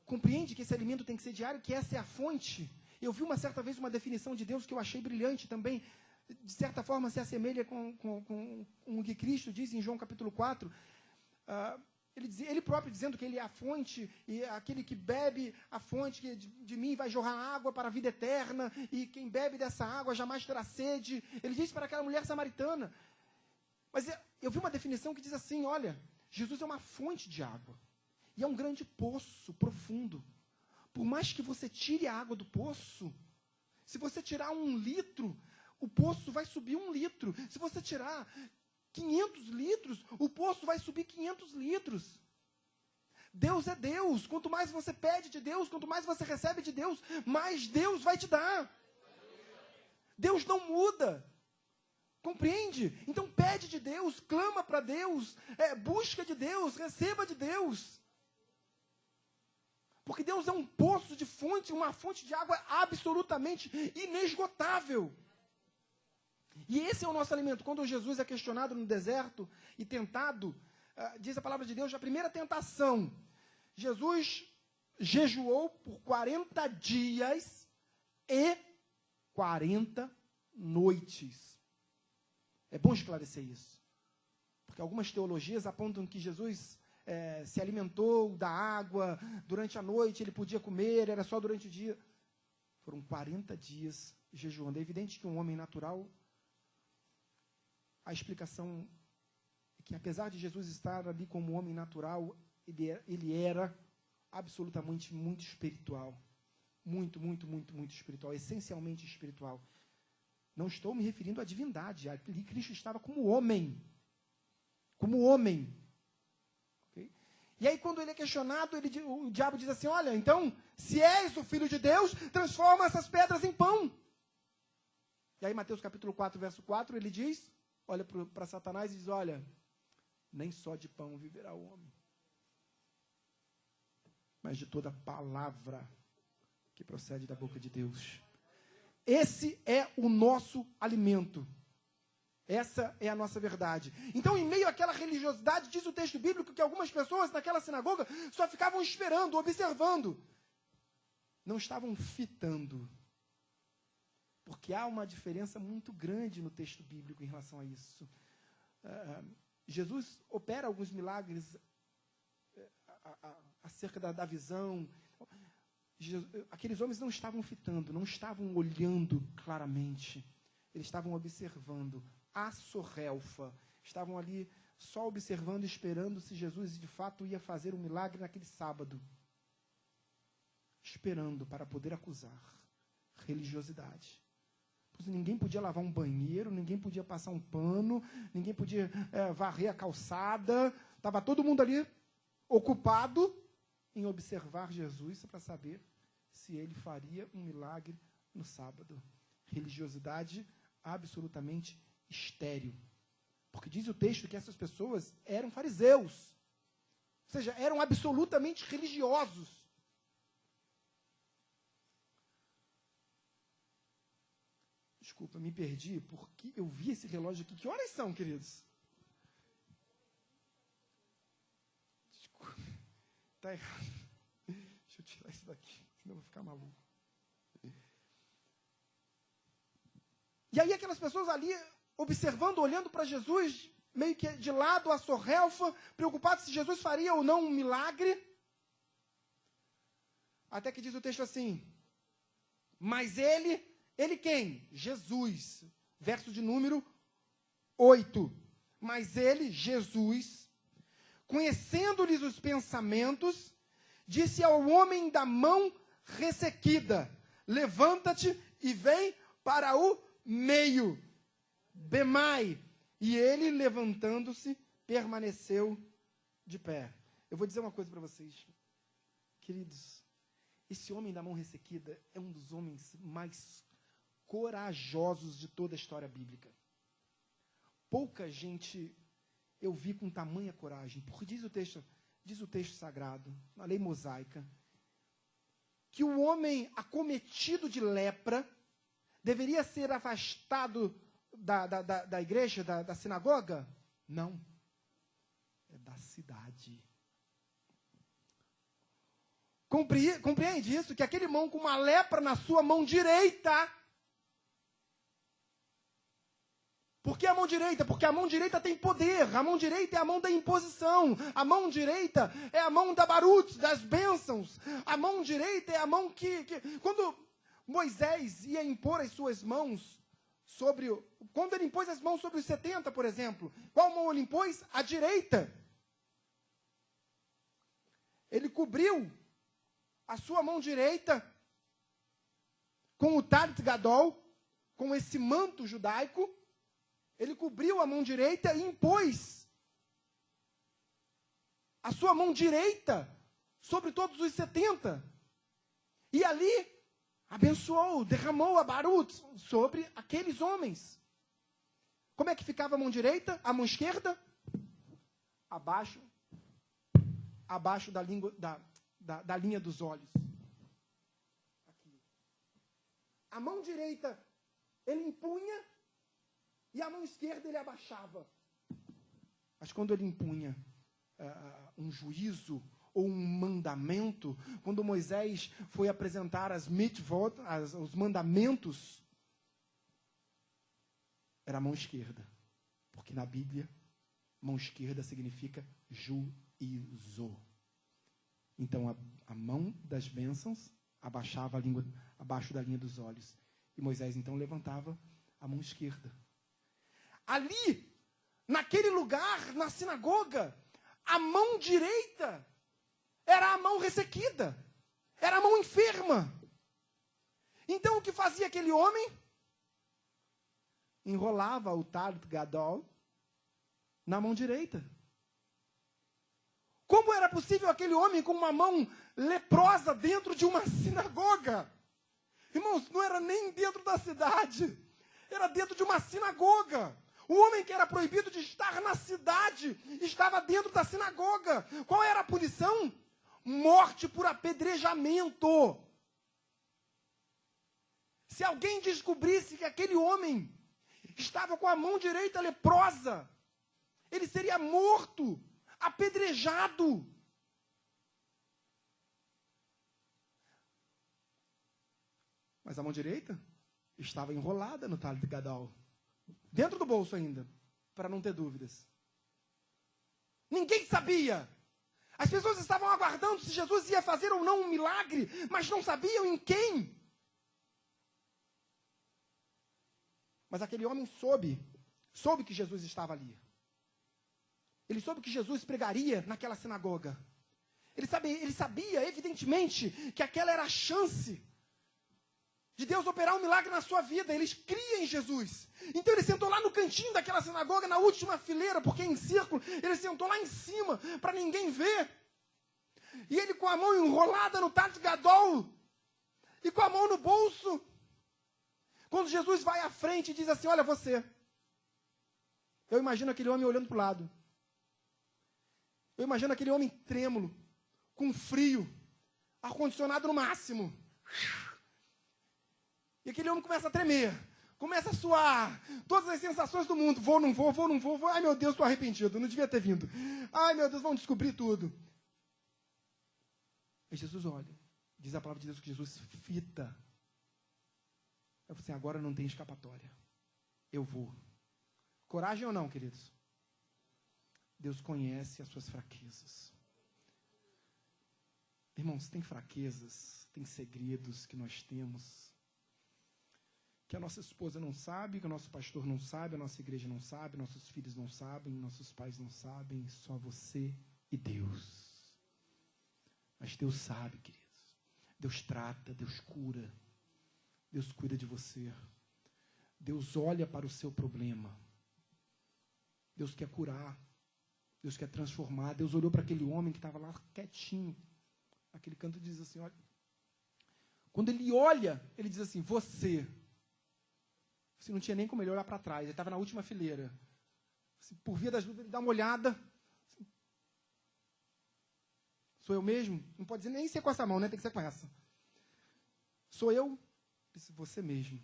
Compreende que esse alimento tem que ser diário, que essa é a fonte. Eu vi uma certa vez uma definição de Deus que eu achei brilhante também. De certa forma se assemelha com o que Cristo diz em João capítulo 4. Ele próprio dizendo que ele é a fonte, e aquele que bebe a fonte que de mim vai jorrar água para a vida eterna, e quem bebe dessa água jamais terá sede. Ele disse para aquela mulher samaritana. Mas eu vi uma definição que diz assim, olha, Jesus é uma fonte de água, e é um grande poço profundo. Por mais que você tire a água do poço, se você tirar 1 litro, o poço vai subir 1 litro. Se você tirar 500 litros, o poço vai subir 500 litros. Deus é Deus. Quanto mais você pede de Deus, quanto mais você recebe de Deus, mais Deus vai te dar. Deus não muda. Compreende? Então pede de Deus, clama para Deus, busca de Deus, receba de Deus. Porque Deus é um poço de fonte, uma fonte de água absolutamente inesgotável. E esse é o nosso alimento. Quando Jesus é questionado no deserto e tentado diz a palavra de Deus, a primeira tentação. Jesus jejuou por 40 dias e 40 noites. É bom esclarecer isso. Porque algumas teologias apontam que Jesus se alimentou da água, durante a noite ele podia comer, era só durante o dia. Foram 40 dias jejuando. É evidente que um homem natural, a explicação é que apesar de Jesus estar ali como homem natural, ele era absolutamente muito espiritual. Muito, muito, muito, muito espiritual. Essencialmente espiritual. Não estou me referindo à divindade. Ali Cristo estava como homem. Como homem. Okay? E aí quando ele é questionado, o diabo diz assim, olha, então, se és o Filho de Deus, transforma essas pedras em pão. E aí Mateus capítulo 4, verso 4, ele diz, olha para Satanás e diz, olha, nem só de pão viverá o homem, mas de toda palavra que procede da boca de Deus. Esse é o nosso alimento. Essa é a nossa verdade. Então, em meio àquela religiosidade, diz o texto bíblico que algumas pessoas naquela sinagoga só ficavam esperando, observando. Não estavam fitando. Porque há uma diferença muito grande no texto bíblico em relação a isso. Jesus opera alguns milagres acerca da visão. Aqueles homens não estavam fitando, não estavam olhando claramente. Eles estavam observando, assorrelfa. Estavam ali só observando, esperando se Jesus de fato ia fazer um milagre naquele sábado. Esperando para poder acusar. Religiosidade. Ninguém podia lavar um banheiro, ninguém podia passar um pano, ninguém podia varrer a calçada. Estava todo mundo ali ocupado em observar Jesus para saber se ele faria um milagre no sábado. Religiosidade absolutamente estéril. Porque diz o texto que essas pessoas eram fariseus. Ou seja, eram absolutamente religiosos. Desculpa, me perdi, porque eu vi esse relógio aqui. Que horas são, queridos? Desculpa. Está errado. Deixa eu tirar isso daqui, senão eu vou ficar maluco. E aí aquelas pessoas ali, observando, olhando para Jesus, meio que de lado, a sorrelfa, preocupados se Jesus faria ou não um milagre. Até que diz o texto assim, mas ele quem? Jesus. Verso de número 8. Mas ele, Jesus, conhecendo-lhes os pensamentos, disse ao homem da mão ressequida, levanta-te e vem para o meio. Bemai. E ele, levantando-se, permaneceu de pé. Eu vou dizer uma coisa para vocês, queridos. Esse homem da mão ressequida é um dos homens mais corajosos de toda a história bíblica. Pouca gente eu vi com tamanha coragem, porque diz o texto sagrado, na lei mosaica, que o homem acometido de lepra deveria ser afastado da igreja, da sinagoga? Não. É da cidade. Compreende isso? Que aquele irmão com uma lepra na sua mão direita. Por que a mão direita? Porque a mão direita tem poder. A mão direita é a mão da imposição. A mão direita é a mão da barutz, das bênçãos. A mão direita é a mão que quando Moisés ia impor as suas mãos quando ele impôs as mãos sobre os 70, por exemplo, qual mão ele impôs? A direita. Ele cobriu a sua mão direita com o Talit Gadol, com esse manto judaico. Ele cobriu a mão direita e impôs a sua mão direita sobre todos os 70. E ali abençoou, derramou a barut sobre aqueles homens. Como é que ficava a mão direita? A mão esquerda? Abaixo da linha dos olhos. Aqui. A mão direita ele impunha e a mão esquerda ele abaixava. Mas quando ele impunha, um juízo ou um mandamento, quando Moisés foi apresentar as mitzvot, os mandamentos, era a mão esquerda. Porque na Bíblia, mão esquerda significa juízo. Então, a mão das bênçãos abaixava a língua, abaixo da linha dos olhos. E Moisés, então, levantava a mão esquerda. Ali, naquele lugar, na sinagoga, a mão direita era a mão ressequida. Era a mão enferma. Então, o que fazia aquele homem? Enrolava o talit gadol na mão direita. Como era possível aquele homem com uma mão leprosa dentro de uma sinagoga? Irmãos, não era nem dentro da cidade, era dentro de uma sinagoga. O homem que era proibido de estar na cidade estava dentro da sinagoga. Qual era a punição? Morte por apedrejamento. Se alguém descobrisse que aquele homem estava com a mão direita leprosa, ele seria morto, apedrejado. Mas a mão direita estava enrolada no talit gadol, dentro do bolso ainda, para não ter dúvidas. Ninguém sabia. As pessoas estavam aguardando se Jesus ia fazer ou não um milagre, mas não sabiam em quem. Mas aquele homem soube que Jesus estava ali. Ele soube que Jesus pregaria naquela sinagoga. Ele sabia, evidentemente, que aquela era a chance de Deus operar um milagre na sua vida. Ele cria em Jesus. Então ele sentou lá no cantinho daquela sinagoga, na última fileira, porque é em círculo. Ele sentou lá em cima, para ninguém ver. E ele com a mão enrolada no talit gadol, e com a mão no bolso. Quando Jesus vai à frente e diz assim, olha você. Eu imagino aquele homem olhando para o lado. Eu imagino aquele homem trêmulo, com frio, ar-condicionado no máximo. E aquele homem começa a tremer, começa a suar, todas as sensações do mundo. Vou, não vou, vou, não vou. Ai, meu Deus, estou arrependido, não devia ter vindo. Ai, meu Deus, vão descobrir tudo. Aí Jesus olha, diz a palavra de Deus que Jesus fita. Eu falei assim, agora não tem escapatória. Eu vou. Coragem ou não, queridos? Deus conhece as suas fraquezas. Irmãos, tem fraquezas, tem segredos que nós temos, que a nossa esposa não sabe, que o nosso pastor não sabe, a nossa igreja não sabe, nossos filhos não sabem, nossos pais não sabem, só você e Deus. Mas Deus sabe, queridos. Deus trata, Deus cura. Deus cuida de você. Deus olha para o seu problema. Deus quer curar. Deus quer transformar. Deus olhou para aquele homem que estava lá quietinho. Aquele canto diz assim, olha. Quando ele olha, ele diz assim, você não tinha nem como ele olhar para trás. Ele estava na última fileira. Assim, por via das dúvidas, ele dá uma olhada. Assim, sou eu mesmo? Não pode dizer nem ser com essa mão, né? Tem que ser com essa. Sou eu? Disse, você mesmo.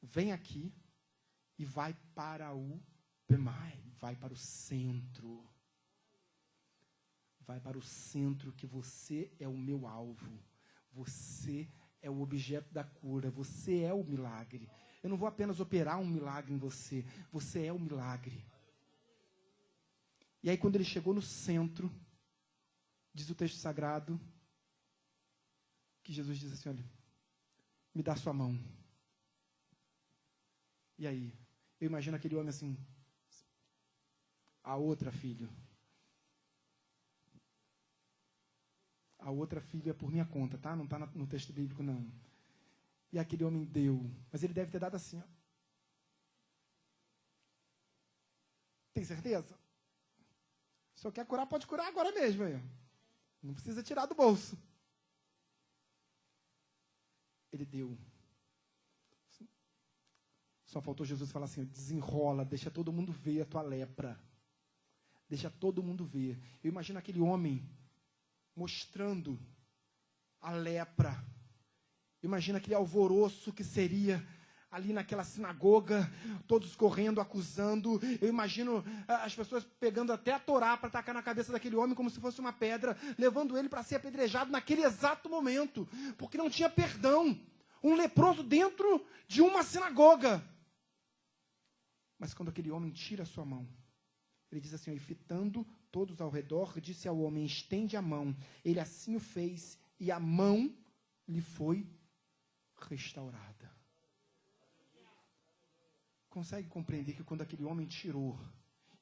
Vem aqui e vai para o Bemai, vai para o centro. Vai para o centro, que você é o meu alvo. Você é o objeto da cura. Você é o milagre. Eu não vou apenas operar um milagre em você. Você é o milagre. E aí quando ele chegou no centro, diz o texto sagrado, que Jesus diz assim, olha, me dá sua mão. E aí? Eu imagino aquele homem assim, a outra filha. A outra filha é por minha conta, tá? Não está no texto bíblico, não. E aquele homem deu. Mas ele deve ter dado assim, ó. Tem certeza? Se eu quer curar, pode curar agora mesmo. Aí. Não precisa tirar do bolso. Ele deu. Só faltou Jesus falar assim, desenrola, deixa todo mundo ver a tua lepra. Deixa todo mundo ver. Eu imagino aquele homem mostrando a lepra. Imagina aquele alvoroço que seria ali naquela sinagoga, todos correndo, acusando. Eu imagino as pessoas pegando até a Torá para tacar na cabeça daquele homem como se fosse uma pedra, levando ele para ser apedrejado naquele exato momento, porque não tinha perdão. Um leproso dentro de uma sinagoga. Mas quando aquele homem tira a sua mão, ele diz assim, ó, e fitando todos ao redor, disse ao homem, estende a mão. Ele assim o fez, e a mão lhe foi restaurada. Consegue compreender que quando aquele homem tirou,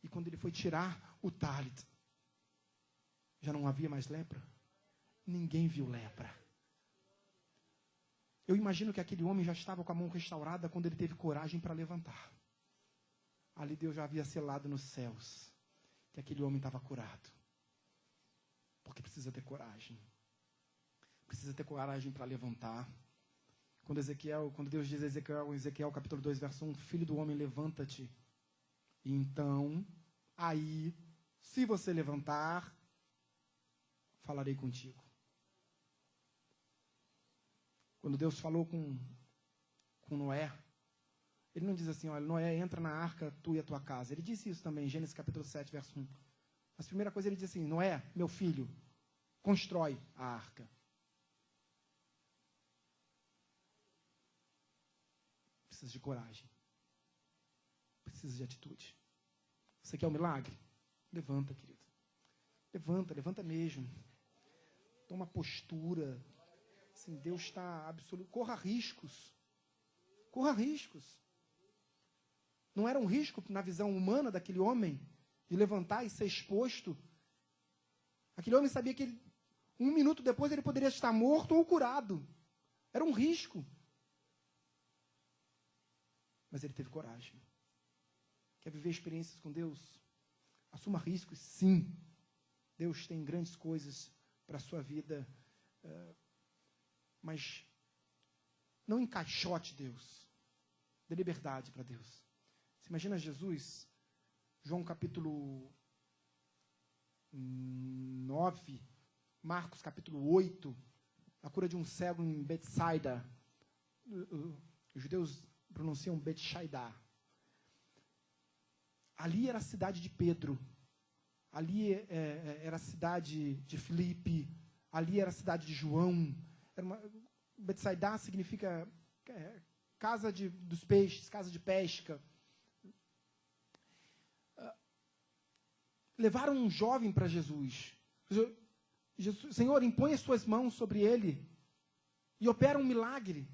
e quando ele foi tirar o talit, já não havia mais lepra? Ninguém viu lepra. Eu imagino que aquele homem já estava com a mão restaurada quando ele teve coragem para levantar. Ali Deus já havia selado nos céus que aquele homem estava curado. Porque precisa ter coragem. Precisa ter coragem para levantar. Quando Deus diz a Ezequiel capítulo 2, verso 1, filho do homem, levanta-te. E então, aí, se você levantar, falarei contigo. Quando Deus falou com Noé, ele não diz assim, olha, Noé, entra na arca, tu e a tua casa. Ele disse isso também, em Gênesis capítulo 7, verso 1. Mas a primeira coisa ele diz assim, Noé, meu filho, constrói a arca. Precisa de coragem. Precisa de atitude. Você quer um milagre? Levanta, querido. Levanta mesmo. Toma postura. Assim, Deus está absoluto. Corra riscos. Corra riscos. Não era um risco na visão humana daquele homem de levantar e ser exposto. Aquele homem sabia que um minuto depois ele poderia estar morto ou curado. Era um risco. Mas ele teve coragem. Quer viver experiências com Deus? Assuma riscos, sim. Deus tem grandes coisas para a sua vida. Mas não encaixote Deus. Dê liberdade para Deus. Você imagina Jesus, João capítulo 9, Marcos capítulo 8, a cura de um cego em Betsaida. Os judeus pronunciam Betsaida. Ali era a cidade de Pedro. Ali era a cidade de Filipe. Ali era a cidade de João. Betsaida significa casa dos peixes, casa de pesca. Levaram um jovem para Jesus. Senhor, impõe as suas mãos sobre ele e opera um milagre.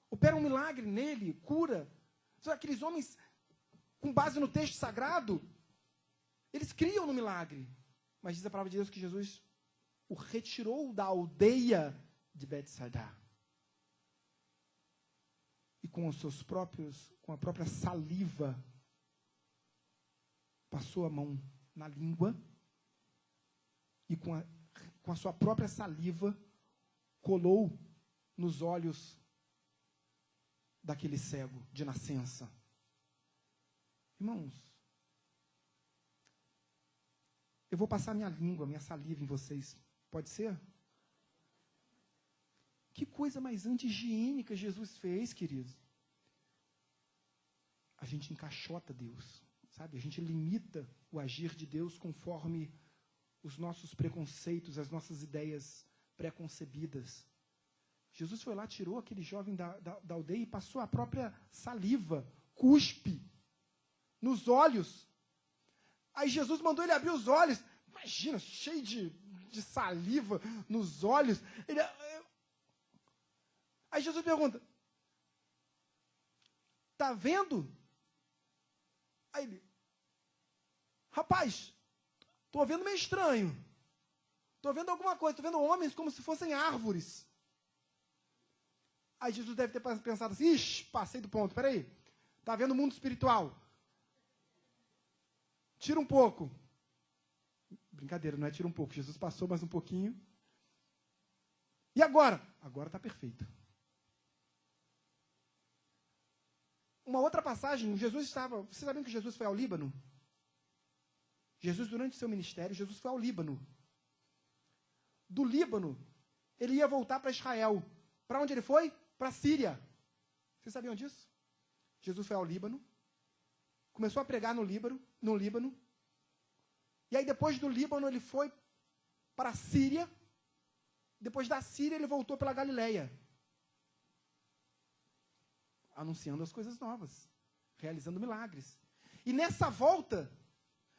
Opera um milagre nele, cura. Aqueles homens, com base no texto sagrado, eles criam no milagre. Mas diz a palavra de Deus que Jesus o retirou da aldeia de Betsaida. E com a própria saliva, passou a mão na língua e com a sua própria saliva colou nos olhos daquele cego de nascença. Irmãos, eu vou passar minha língua, minha saliva em vocês. Pode ser? Que coisa mais anti-higiênica Jesus fez, queridos. A gente encaixota Deus, sabe? A gente limita o agir de Deus conforme os nossos preconceitos, as nossas ideias preconcebidas. Jesus foi lá, tirou aquele jovem da aldeia e passou a própria saliva, cuspe, nos olhos. Aí Jesus mandou ele abrir os olhos. Imagina, cheio de saliva nos olhos. Aí Jesus pergunta, tá vendo? Aí ele, rapaz, tô vendo meio estranho. Tô vendo alguma coisa, tô vendo homens como se fossem árvores. Aí Jesus deve ter pensado assim, ixi, passei do ponto, peraí. Tá vendo o mundo espiritual? Tira um pouco. Brincadeira, não é tira um pouco. Jesus passou mais um pouquinho. E agora? Agora está perfeito. Uma outra passagem, Jesus estava... Vocês sabiam que Jesus foi ao Líbano? Jesus, durante seu ministério, Jesus foi ao Líbano. Do Líbano, ele ia voltar para Israel. Para onde ele foi? Para a Síria. Vocês sabiam disso? Jesus foi ao Líbano, começou a pregar no Líbano, e aí depois do Líbano ele foi para a Síria, depois da Síria ele voltou pela Galileia, anunciando as coisas novas, realizando milagres. E nessa volta,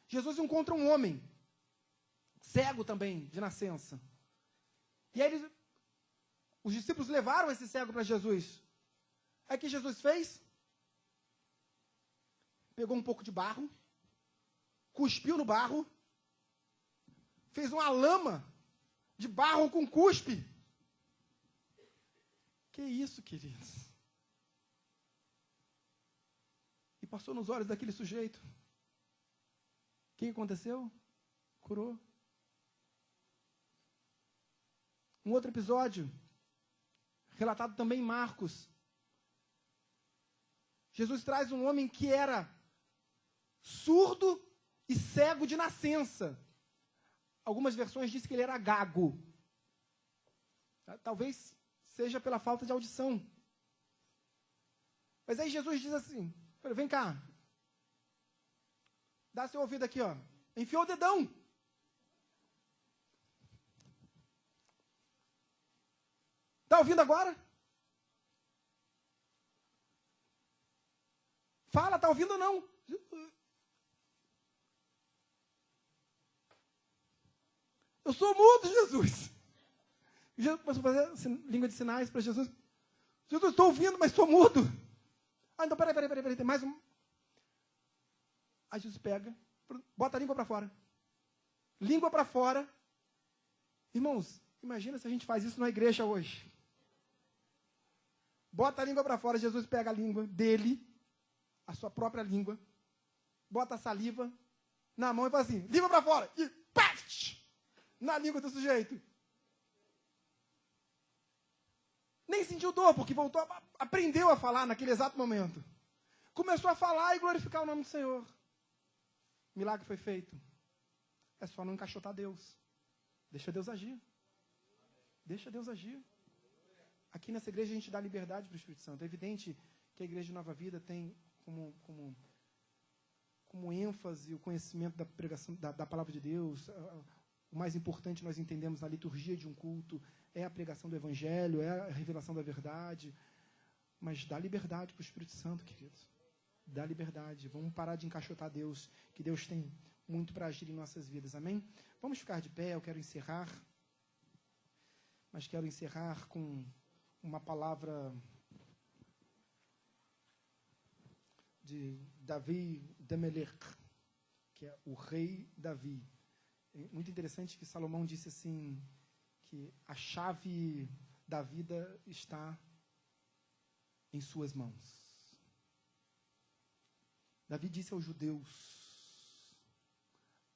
Jesus encontra um homem, cego também, de nascença. E aí os discípulos levaram esse cego para Jesus. Aí o que Jesus fez? Pegou um pouco de barro, cuspiu no barro, fez uma lama de barro com cuspe. Que isso, queridos? E passou nos olhos daquele sujeito. O que aconteceu? Curou. Um outro episódio, relatado também em Marcos. Jesus traz um homem que era surdo e cego de nascença. Algumas versões dizem que ele era gago. Talvez seja pela falta de audição. Mas aí Jesus diz assim, vem cá, dá seu ouvido aqui, ó. Enfiou o dedão. Está ouvindo agora? Fala, está ouvindo ou não? Eu sou mudo, Jesus. Jesus começou a fazer língua de sinais para Jesus. Jesus, estou ouvindo, mas sou mudo. Ah, então peraí, tem mais um. Aí Jesus pega, bota a língua para fora. Língua para fora. Irmãos, imagina se a gente faz isso na igreja hoje. Bota a língua para fora, Jesus pega a língua dele, a sua própria língua, bota a saliva na mão e fala assim, língua para fora, e paf! Na língua do sujeito. Nem sentiu dor, porque voltou, aprendeu a falar naquele exato momento. Começou a falar e glorificar o nome do Senhor. O milagre foi feito. É só não encaixotar Deus. Deixa Deus agir. Deixa Deus agir. Aqui nessa igreja a gente dá liberdade para o Espírito Santo. É evidente que a igreja de Nova Vida tem como ênfase o conhecimento da pregação da palavra de Deus. O mais importante nós entendemos na liturgia de um culto é a pregação do Evangelho, é a revelação da verdade. Mas dá liberdade para o Espírito Santo, queridos. Dá liberdade. Vamos parar de encaixotar Deus, que Deus tem muito para agir em nossas vidas. Amém? Vamos ficar de pé, eu quero encerrar. Mas quero encerrar com uma palavra de Davi de Melech, que é o rei Davi. É muito interessante que Salomão disse assim, que a chave da vida está em suas mãos. Davi disse aos judeus,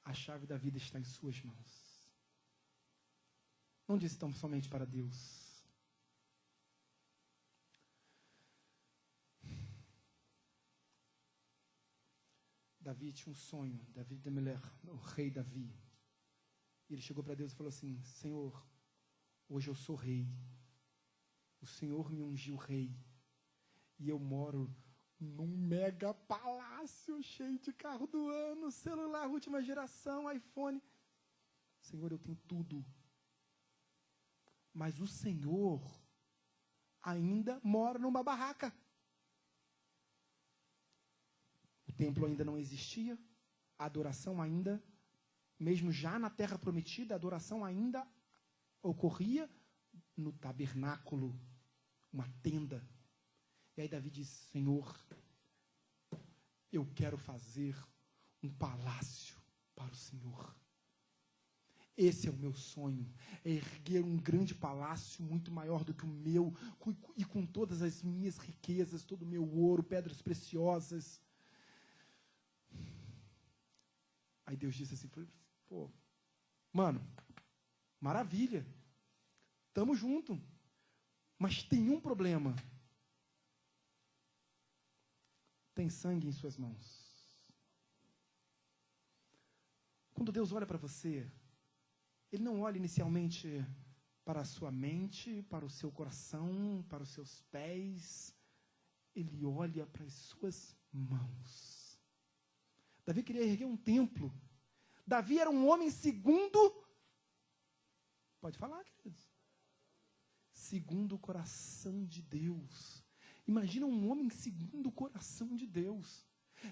a chave da vida está em suas mãos. Não disse tão somente para Deus. Davi tinha um sonho, Davi de Melech, o rei Davi. E ele chegou para Deus e falou assim, Senhor, hoje eu sou rei. O Senhor me ungiu rei. E eu moro num mega palácio cheio de carro do ano, celular, última geração, iPhone. Senhor, eu tenho tudo. Mas o Senhor ainda mora numa barraca. O templo ainda não existia, a adoração ainda, mesmo já na terra prometida, a adoração ainda ocorria no tabernáculo, uma tenda. E aí Davi diz, Senhor, eu quero fazer um palácio para o Senhor. Esse é o meu sonho, é erguer um grande palácio muito maior do que o meu, e com todas as minhas riquezas, todo o meu ouro, pedras preciosas. Aí Deus disse assim, pô, mano, maravilha, tamo junto, mas tem um problema. Tem sangue em suas mãos. Quando Deus olha para você, Ele não olha inicialmente para a sua mente, para o seu coração, para os seus pés. ele olha para as suas mãos. Davi queria erguer um templo. Davi era um homem segundo... Pode falar, queridos. Segundo o coração de Deus. Imagina um homem segundo o coração de Deus.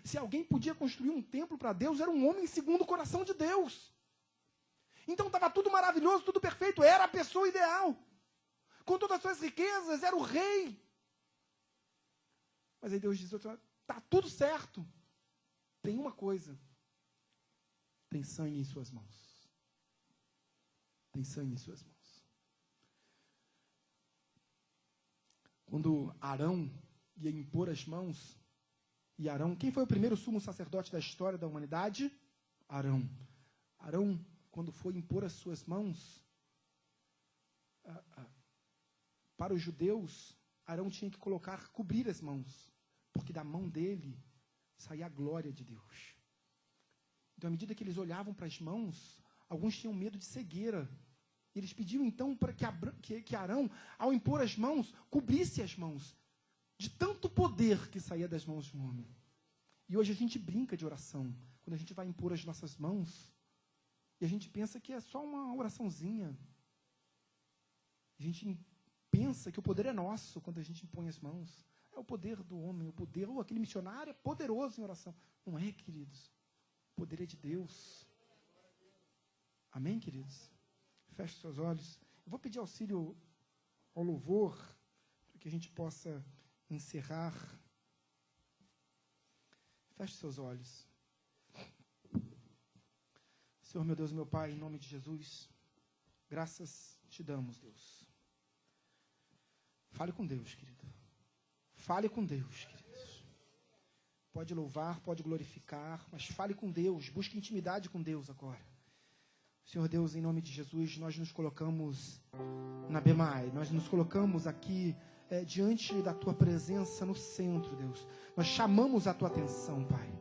Se alguém podia construir um templo para Deus, era um homem segundo o coração de Deus. Então estava tudo maravilhoso, tudo perfeito. Era a pessoa ideal. Com todas as suas riquezas, era o rei. Mas aí Deus diz, está tudo certo. Tem uma coisa. Tem sangue em suas mãos. Tem sangue em suas mãos. Quando Arão ia impor as mãos, e Arão, quem foi o primeiro sumo sacerdote da história da humanidade? Arão. Arão, quando foi impor as suas mãos, para os judeus, Arão tinha que cobrir as mãos, porque da mão dele saía a glória de Deus. Então, à medida que eles olhavam para as mãos, alguns tinham medo de cegueira. Eles pediam então para que Arão, ao impor as mãos, cobrisse as mãos, de tanto poder que saía das mãos de um homem. E hoje a gente brinca de oração, quando a gente vai impor as nossas mãos, e a gente pensa que é só uma oraçãozinha. A gente pensa que o poder é nosso quando a gente impõe as mãos. É o poder do homem, o poder, ou aquele missionário é poderoso em oração. Não é, queridos. O poder é de Deus. Amém, queridos? Feche seus olhos. Eu vou pedir auxílio ao louvor, para que a gente possa encerrar. Feche seus olhos. Senhor, meu Deus e meu Pai, em nome de Jesus, graças te damos, Deus. Fale com Deus, querido. Fale com Deus, queridos. Pode louvar, pode glorificar, mas fale com Deus. Busque intimidade com Deus agora. Senhor Deus, em nome de Jesus, nós nos colocamos na Bemai. Nós nos colocamos aqui diante da Tua presença no centro, Deus. Nós chamamos a Tua atenção, Pai.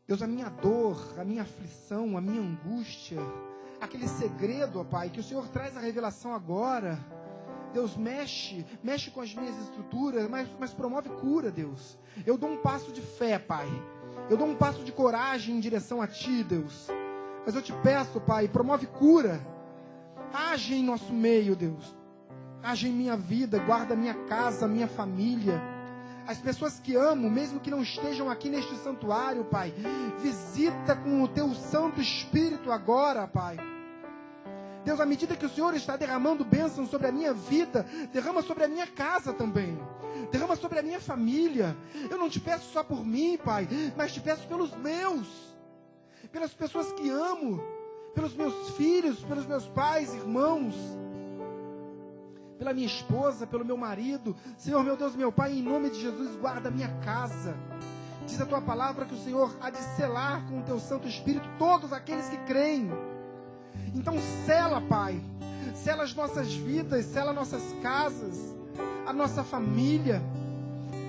Deus, a minha dor, a minha aflição, a minha angústia, aquele segredo, ó Pai, que o Senhor traz a revelação agora. Deus, mexe com as minhas estruturas, mas promove cura, Deus. Eu dou um passo de fé, Pai. Eu dou um passo de coragem em direção a Ti, Deus. Mas eu te peço, Pai, promove cura. Age em nosso meio, Deus. Age em minha vida, guarda minha casa, minha família. As pessoas que amo, mesmo que não estejam aqui neste santuário, Pai, visita com o Teu Santo Espírito agora, Pai. Deus, à medida que o Senhor está derramando bênçãos sobre a minha vida, derrama sobre a minha casa também. Derrama sobre a minha família. Eu não te peço só por mim, Pai, mas te peço pelos meus. Pelas pessoas que amo, pelos meus filhos, pelos meus pais, irmãos, pela minha esposa, pelo meu marido. Senhor, meu Deus, meu Pai, em nome de Jesus, guarda a minha casa. Diz a Tua palavra que o Senhor há de selar com o Teu Santo Espírito todos aqueles que creem. Então sela, Pai, sela as nossas vidas, sela nossas casas, a nossa família.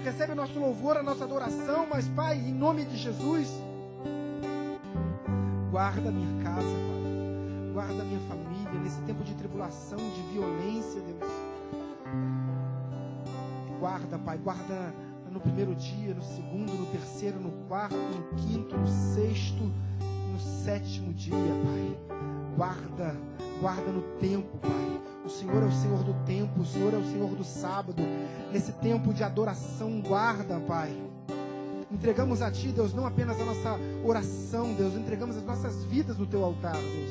Recebe o nosso louvor, a nossa adoração, mas, Pai, em nome de Jesus, guarda a minha casa, Pai. Guarda a minha família nesse tempo de tribulação, de violência, Deus. Guarda, Pai, guarda no primeiro dia, no segundo, no terceiro, no quarto, no quinto, no sexto, no sétimo dia, Pai. Guarda no tempo, Pai. O Senhor é o Senhor do tempo, o Senhor é o Senhor do sábado. Nesse tempo de adoração, guarda, Pai. Entregamos a Ti, Deus, não apenas a nossa oração, Deus, entregamos as nossas vidas no Teu altar, Deus.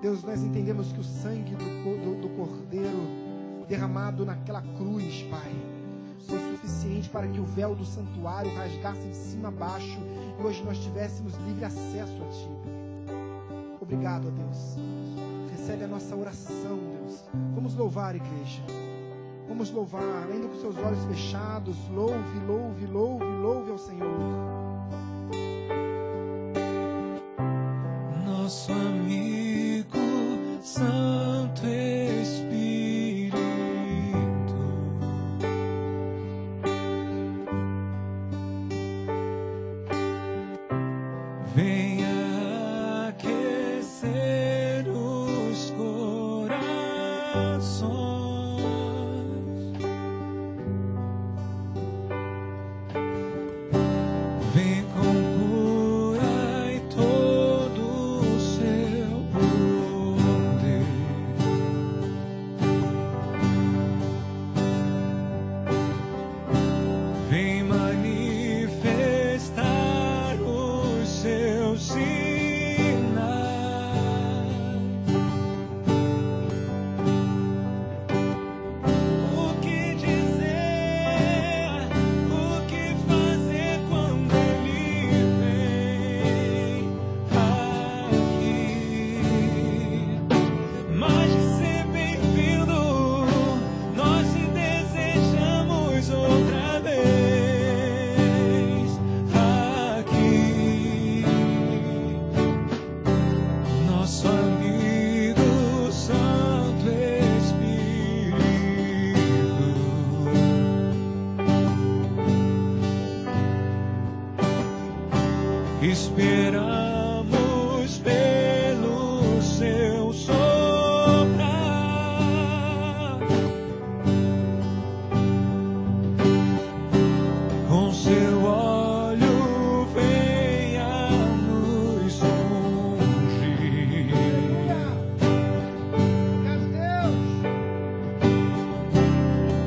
Deus, nós entendemos que o sangue do Cordeiro derramado naquela cruz, Pai, foi suficiente para que o véu do santuário rasgasse de cima a baixo e hoje nós tivéssemos livre acesso a Ti. Obrigado, ó Deus. Recebe a nossa oração, Deus. Vamos louvar, igreja. Vamos louvar, ainda com seus olhos fechados. Louve, louve, louve, louve ao Senhor. Nosso amigo Santo Espírito, venha aquecer os corações.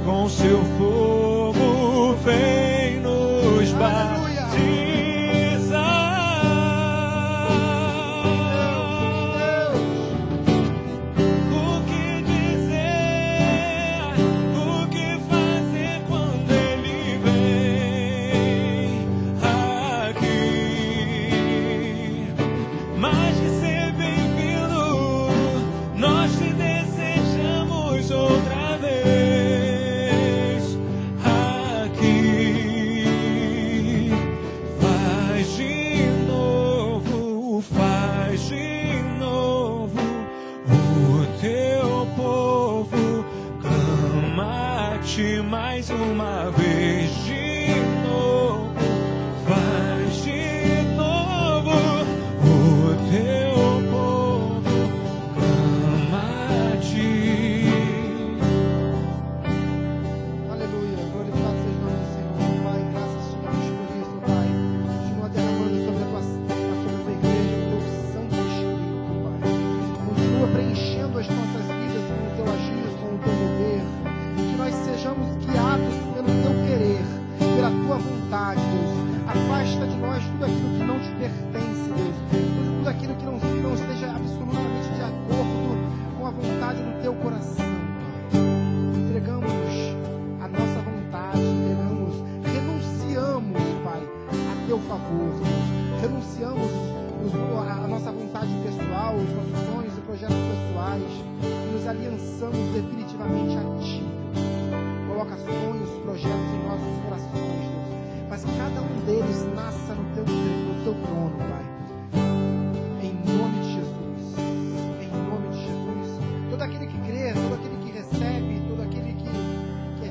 com seu fogo vem nos Aleluia. Mais uma vez de novo, faz de novo, o teu povo clama a ti. Aleluia, glorificado seja o nome do Senhor, Pai, graças te damos por isso, Pai. Continua derramando sobre a tua igreja o teu Santo Espírito, Pai. Continua preenchendo as nossas vidas com o teu agir, com o teu mover. Que nós sejamos guiados pelo teu querer, pela tua vontade, Deus. Afasta de nós tudo aquilo que não te pertence, Deus. Tudo aquilo que não esteja absolutamente de acordo com a vontade do teu coração, Pai. Entregamos a nossa vontade, renunciamos, Pai, a teu favor, Deus. Renunciamos a nossa vontade pessoal, os nossos sonhos e projetos pessoais, e nos aliançamos definitivamente a ti. Coloca sonhos, projetos em nossos corações, Deus. Mas que cada um deles nasça no teu trono, Pai. Em nome de Jesus. Em nome de Jesus. Todo aquele que crê, todo aquele que recebe, todo aquele que é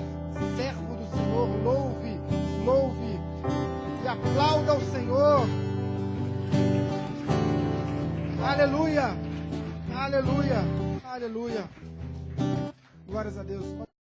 servo do Senhor, louve e aplauda o Senhor. Aleluia. Aleluia. Aleluia. Glórias a Deus.